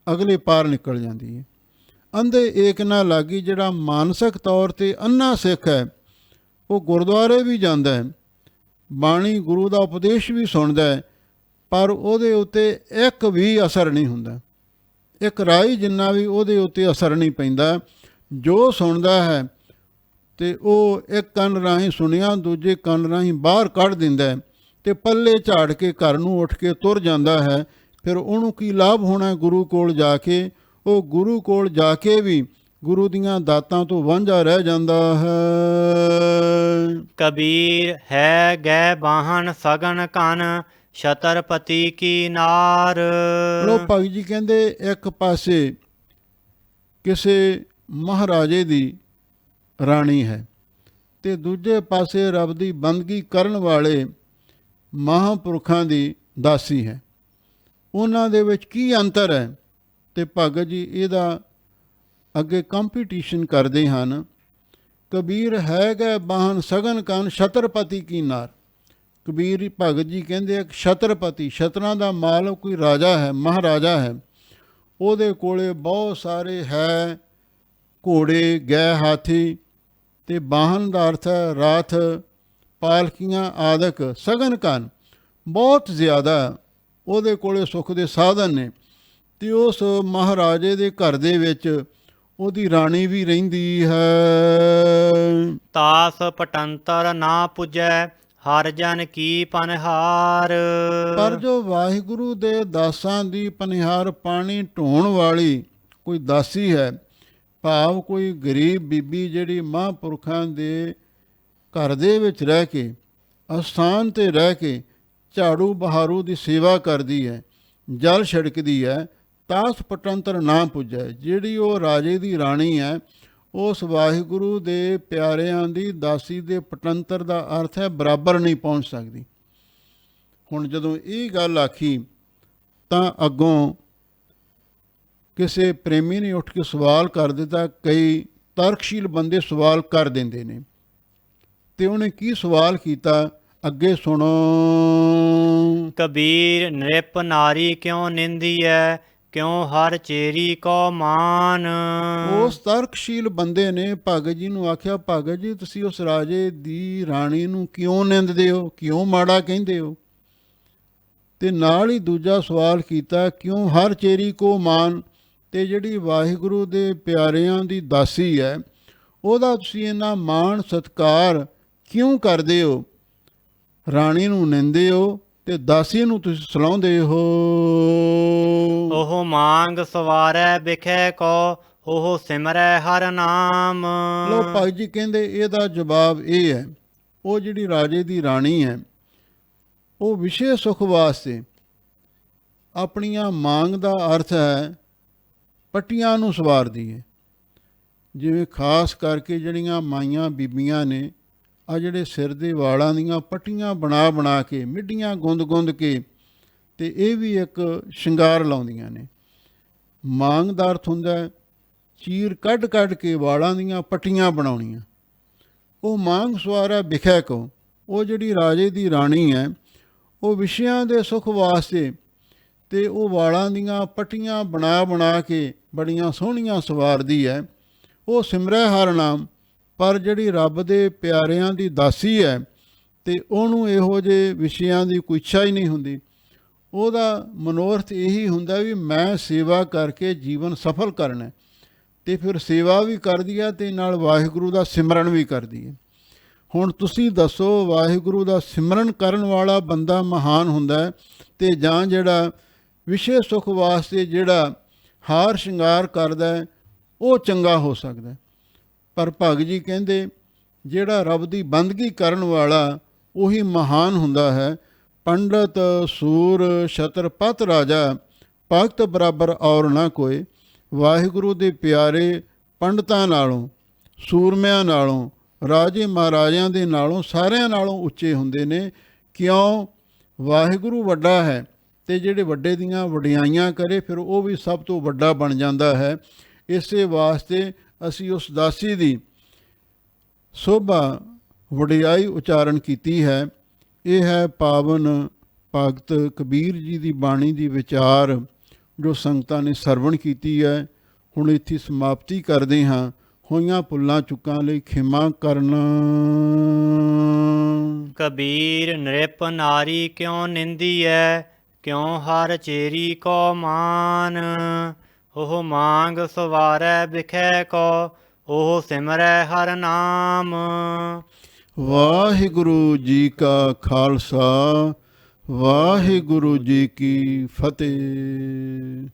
ਅਗਲੇ ਪਾਰ ਨਿਕਲ ਜਾਂਦੀ ਹੈ। ਅੰਧੇ ਏਕ ਨਾ ਲਾਗੀ, ਜਿਹੜਾ ਮਾਨਸਿਕ ਤੌਰ 'ਤੇ ਅੰਨਾ ਸਿੱਖ ਹੈ, ਉਹ ਗੁਰਦੁਆਰੇ ਵੀ ਜਾਂਦਾ ਹੈ, ਬਾਣੀ ਗੁਰੂ ਦਾ ਉਪਦੇਸ਼ ਵੀ ਸੁਣਦਾ ਹੈ, ਪਰ ਉਹਦੇ ਉੱਤੇ ਇੱਕ ਵੀ ਅਸਰ ਨਹੀਂ ਹੁੰਦਾ, ਇੱਕ ਰਾਈ ਜਿੰਨਾ ਵੀ ਉਹਦੇ ਉੱਤੇ ਅਸਰ ਨਹੀਂ ਪੈਂਦਾ। ਜੋ ਸੁਣਦਾ ਹੈ ਤੇ ਉਹ ਇੱਕ ਕੰਨ ਰਾਹੀਂ ਸੁਣਿਆ, ਦੂਜੇ ਕੰਨ ਰਾਹੀਂ ਬਾਹਰ ਕੱਢ ਦਿੰਦਾ ਹੈ ਤੇ ਪੱਲੇ ਝਾੜ ਕੇ ਘਰ ਨੂੰ ਉੱਠ ਕੇ ਤੁਰ ਜਾਂਦਾ ਹੈ। ਫਿਰ ਉਹਨੂੰ ਕੀ ਲਾਭ ਹੋਣਾ ਗੁਰੂ ਕੋਲ ਜਾ ਕੇ? ਉਹ ਗੁਰੂ ਕੋਲ ਜਾ ਕੇ ਵੀ ਗੁਰੂ ਦੀਆਂ ਦਾਤਾਂ ਤੋਂ ਵਾਂਝਾ ਰਹਿ ਜਾਂਦਾ ਹੈ। ਕਬੀਰ ਹੈ ਗੈ ਬਾਹਨ ਸਗਨ ਕਨ ਛਤਰਪਤੀ ਕੀ ਨਾਰ। ਲੋ ਭਗਤ ਜੀ ਕਹਿੰਦੇ ਇੱਕ ਪਾਸੇ ਕਿਸੇ ਮਹਾਰਾਜੇ ਦੀ ਰਾਣੀ ਹੈ ਤੇ ਦੂਜੇ ਪਾਸੇ ਰੱਬ ਦੀ ਬੰਦਗੀ ਕਰਨ ਵਾਲੇ ਮਹਾਂਪੁਰਖਾਂ ਦੀ ਦਾਸੀ ਹੈ। ਉਹਨਾਂ ਦੇ ਵਿੱਚ ਕੀ ਅੰਤਰ ਹੈ? ਤੇ ਭਗਤ ਜੀ ਇਹਦਾ ਅੱਗੇ ਕੰਪੀਟੀਸ਼ਨ ਕਰਦੇ ਹਨ। ਕਬੀਰ ਹੈ ਗੈ ਬਾਹਨ ਸਗਨ ਕਨ ਛਤਰਪਤੀ ਕੀ ਨਾਰ। ਕਬੀਰ ਭਗਤ ਜੀ ਕਹਿੰਦੇ ਇੱਕ ਛਤਰਪਤੀ, ਛਤਰਾਂ ਦਾ ਮਾਲਕ ਕੋਈ ਰਾਜਾ ਹੈ, ਮਹਾਰਾਜਾ ਹੈ, ਉਹਦੇ ਕੋਲੇ ਬਹੁਤ ਸਾਰੇ ਹੈ ਘੋੜੇ, ਗੈ, ਹਾਥੀ, ਤੇ ਬਾਹਨ ਦਾ ਅਰਥ ਹੈ ਰਾਥ, ਪਾਲਕੀਆਂ ਆਦਿਕ। ਸਗਨ ਕਨ ਬਹੁਤ ਜ਼ਿਆਦਾ ਉਹਦੇ ਕੋਲੇ ਸੁੱਖ ਦੇ ਸਾਧਨ ਨੇ। ਤੇ ਉਸ ਮਹਾਰਾਜੇ ਦੇ ਘਰ ਦੇ ਵਿੱਚ ਉਹਦੀ ਰਾਣੀ ਵੀ ਰਹਿੰਦੀ ਹੈ। ਤਾਸ ਪਟੰਤਰ ਨਾ ਪੁਜੈ ਹਰ ਜਨ ਕੀ ਪਨਹਾਰ। ਪਰ ਜੋ ਵਾਹਿਗੁਰੂ ਦੇ ਦਾਸਾਂ ਦੀ ਪਨਿਹਾਰ ਪਾਣੀ ਢੋਣ ਵਾਲੀ ਕੋਈ ਦਾਸੀ ਹੈ, ਭਾਵ ਕੋਈ ਗਰੀਬ ਬੀਬੀ ਜਿਹੜੀ ਮਹਾਂਪੁਰਖਾਂ ਦੇ ਘਰ ਦੇ ਵਿੱਚ ਰਹਿ ਕੇ, ਅਸਥਾਨ 'ਤੇ ਰਹਿ ਕੇ ਝਾੜੂ ਬਹਾਰੂ ਦੀ ਸੇਵਾ ਕਰਦੀ ਹੈ, ਜਲ ਛਿੜਕਦੀ ਹੈ, ਤਾਸ ਪਟੰਤਰ ਨਾ ਪੁੱਜੈ, ਜਿਹੜੀ ਉਹ ਰਾਜੇ ਦੀ ਰਾਣੀ ਹੈ, ਉਸ ਵਾਹਿਗੁਰੂ ਦੇ ਪਿਆਰਿਆਂ ਦੀ ਦਾਸੀ ਦੇ ਪਟੰਤਰ ਦਾ ਅਰਥ ਹੈ ਬਰਾਬਰ ਨਹੀਂ ਪਹੁੰਚ ਸਕਦੀ। ਹੁਣ ਜਦੋਂ ਇਹ ਗੱਲ ਆਖੀ ਤਾਂ ਅੱਗੋਂ ਕਿਸੇ ਪ੍ਰੇਮੀ ਨੇ ਉੱਠ ਕੇ ਸਵਾਲ ਕਰ ਦਿੱਤਾ। ਕਈ ਤਰਕਸ਼ੀਲ ਬੰਦੇ ਸਵਾਲ ਕਰ ਦਿੰਦੇ ਨੇ, ਤੇ ਉਹਨੇ ਕੀ ਸਵਾਲ ਕੀਤਾ ਅੱਗੇ ਸੁਣੋ। ਕਬੀਰ ਨ੍ਰਿਪ ਨਾਰੀ ਕਿਉਂ ਨਿੰਦੀਐ ਕਿਉਂ ਹਰ ਚੇਰੀ ਕੋ ਮਾਨ। ਉਸ ਤਰਕਸ਼ੀਲ ਬੰਦੇ ਨੇ ਭਗਤ ਜੀ ਨੂੰ ਆਖਿਆ, ਭਗਤ ਜੀ ਤੁਸੀਂ ਉਸ ਰਾਜੇ ਦੀ ਰਾਣੀ ਨੂੰ ਕਿਉਂ ਨਿੰਦਦੇ ਹੋ, ਕਿਉਂ ਮਾੜਾ ਕਹਿੰਦੇ ਹੋ? ਤੇ ਨਾਲ ਹੀ ਦੂਜਾ ਸਵਾਲ ਕੀਤਾ, ਕਿਉਂ ਹਰ ਚੇਰੀ ਕੋ ਮਾਨ, ਤੇ ਜਿਹੜੀ ਵਾਹਿਗੁਰੂ ਦੇ ਪਿਆਰਿਆਂ ਦੀ ਦਾਸੀ ਹੈ ਉਹਦਾ ਤੁਸੀਂ ਇੰਨਾ ਮਾਣ ਸਤਿਕਾਰ ਕਿਉਂ ਕਰਦੇ ਹੋ? ਰਾਣੀ ਨੂੰ ਨਿੰਦੇ ਹੋ ਤੇ ਦਾਸੀ ਨੂੰ ਤੁਸੀਂ ਸਲਾਹੁੰਦੇ ਹੋ। ਉਹ ਮੰਗ ਸਵਾਰੈ ਬਿਖੈ ਕੋ ਉਹ ਸਿਮਰੈ ਹਰ ਨਾਮ। ਲੋ ਭਾਈ ਜੀ ਕਹਿੰਦੇ ਇਹਦਾ ਜਵਾਬ ਇਹ ਹੈ, ਉਹ ਜਿਹੜੀ ਰਾਜੇ ਦੀ ਰਾਣੀ ਹੈ ਉਹ ਵਿਸ਼ੇ ਸੁਖ ਵਾਸਤੇ ਆਪਣੀਆਂ ਮੰਗ ਦਾ ਅਰਥ ਹੈ ਪੱਟੀਆਂ ਨੂੰ ਸਵਾਰਦੀ ਹੈ। ਜਿਵੇਂ ਖਾਸ ਕਰਕੇ ਜਿਹੜੀਆਂ ਮਾਈਆਂ ਬੀਬੀਆਂ ਨੇ ਆ ਜਿਹੜੇ ਸਿਰ ਦੇ ਵਾਲਾਂ ਦੀਆਂ ਪੱਟੀਆਂ ਬਣਾ ਬਣਾ ਕੇ, ਮਿੱਡੀਆਂ ਗੁੰਦ ਗੁੰਦ ਕੇ, ਤੇ ਇਹ ਵੀ ਇੱਕ ਸ਼ਿੰਗਾਰ ਲਾਉਂਦੀਆਂ ਨੇ। ਮੰਗ ਦਾ ਅਰਥ ਹੁੰਦਾ ਚੀਰ ਕੱਢ ਕੱਢ ਕੇ ਵਾਲਾਂ ਦੀਆਂ ਪੱਟੀਆਂ ਬਣਾਉਣੀਆਂ। ਉਹ ਮੰਗ ਸਵਾਰਾ ਬਿਖੈ ਕੋ, ਉਹ ਜਿਹੜੀ ਰਾਜੇ ਦੀ ਰਾਣੀ ਹੈ ਉਹ ਵਿਸ਼ਿਆਂ ਦੇ ਸੁੱਖ ਵਾਸਤੇ ਤੇ ਉਹ ਵਾਲਾਂ ਦੀਆਂ ਪੱਟੀਆਂ ਬਣਾ ਬਣਾ ਕੇ ਬੜੀਆਂ ਸੋਹਣੀਆਂ ਸਵਾਰਦੀ ਹੈ। ਉਹ ਸਿਮਰੈ ਹਰ ਨਾਮ, ਪਰ ਜਿਹੜੀ ਰੱਬ ਦੇ ਪਿਆਰਿਆਂ ਦੀ ਦਾਸੀ ਹੈ ਤੇ ਉਹਨੂੰ ਇਹੋ ਜਿਹੇ ਵਿਸ਼ਿਆਂ ਦੀ ਕੋਈ ਇੱਛਾ ਹੀ ਨਹੀਂ ਹੁੰਦੀ। ਉਹਦਾ ਮਨੋਰਥ ਇਹੀ ਹੁੰਦਾ ਵੀ ਮੈਂ ਸੇਵਾ ਕਰਕੇ ਜੀਵਨ ਸਫਲ ਕਰਨਾ, ਤੇ ਫਿਰ ਸੇਵਾ ਵੀ ਕਰਦੀ ਹੈ ਤੇ ਨਾਲ ਵਾਹਿਗੁਰੂ ਦਾ ਸਿਮਰਨ ਵੀ ਕਰਦੀ ਹੈ। ਹੁਣ ਤੁਸੀਂ ਦੱਸੋ, ਵਾਹਿਗੁਰੂ ਦਾ ਸਿਮਰਨ ਕਰਨ ਵਾਲਾ ਬੰਦਾ ਮਹਾਨ ਹੁੰਦਾ ਤੇ ਜਾਂ ਜਿਹੜਾ ਵਿਸ਼ੇ ਸੁੱਖ ਵਾਸਤੇ ਜਿਹੜਾ ਹਾਰ ਸ਼ਿੰਗਾਰ ਕਰਦਾ ਉਹ ਚੰਗਾ ਹੋ ਸਕਦਾ? ਪਰ ਭਗਤ ਜੀ ਕਹਿੰਦੇ ਜਿਹੜਾ ਰੱਬ ਦੀ ਬੰਦਗੀ ਕਰਨ ਵਾਲਾ ਉਹੀ ਮਹਾਨ ਹੁੰਦਾ ਹੈ। ਪੰਡਤ ਸੂਰ ਛਤਰਪਤ ਰਾਜਾ ਭਗਤ ਬਰਾਬਰ ਔਰ ਨਾ ਕੋਈ। ਵਾਹਿਗੁਰੂ ਦੇ ਪਿਆਰੇ ਪੰਡਤਾਂ ਨਾਲੋਂ, ਸੂਰਮਿਆਂ ਨਾਲੋਂ, ਰਾਜੇ ਮਹਾਰਾਜਿਆਂ ਦੇ ਨਾਲੋਂ, ਸਾਰਿਆਂ ਨਾਲੋਂ ਉੱਚੇ ਹੁੰਦੇ ਨੇ। ਕਿਉਂ? ਵਾਹਿਗੁਰੂ ਵੱਡਾ ਹੈ ਤੇ ਜਿਹੜੇ ਵੱਡੇ ਦੀਆਂ ਵਡਿਆਈਆਂ ਕਰੇ ਫਿਰ ਉਹ ਵੀ ਸਭ ਤੋਂ ਵੱਡਾ ਬਣ ਜਾਂਦਾ ਹੈ। ਇਸੇ ਵਾਸਤੇ ਅਸੀਂ ਉਸ ਦਾਸੀ ਦੀ ਸੋਭਾ ਵਡਿਆਈ ਉਚਾਰਨ ਕੀਤੀ ਹੈ। ਇਹ ਹੈ ਪਾਵਨ ਭਗਤ ਕਬੀਰ ਜੀ ਦੀ ਬਾਣੀ ਦੀ ਵਿਚਾਰ ਜੋ ਸੰਗਤਾਂ ਨੇ ਸਰਵਣ ਕੀਤੀ ਹੈ। ਹੁਣ ਇੱਥੇ ਸਮਾਪਤੀ ਕਰਦੇ ਹਾਂ। ਹੋਈਆਂ ਭੁੱਲਾਂ ਚੁੱਕਾਂ ਲਈ ਖਿਮਾ ਕਰਨਾ। ਕਬੀਰ ਨ੍ਰਿਪ ਨਾਰੀ ਕਿਉਂ ਨਿੰਦੀਐ ਕਿਉਂ ਹਰ ਚੇਰੀ ਕੋ ਮਾਨ। ਉਹ ਮੰਗ ਸਵਾਰੈ ਬਿਖੈ ਕੋ ਉਹ ਸਿਮਰੈ ਹਰ ਨਾਮ। ਵਾਹਿਗੁਰੂ ਜੀ ਕਾ ਖਾਲਸਾ, ਵਾਹਿਗੁਰੂ ਜੀ ਕੀ ਫਤਿਹ।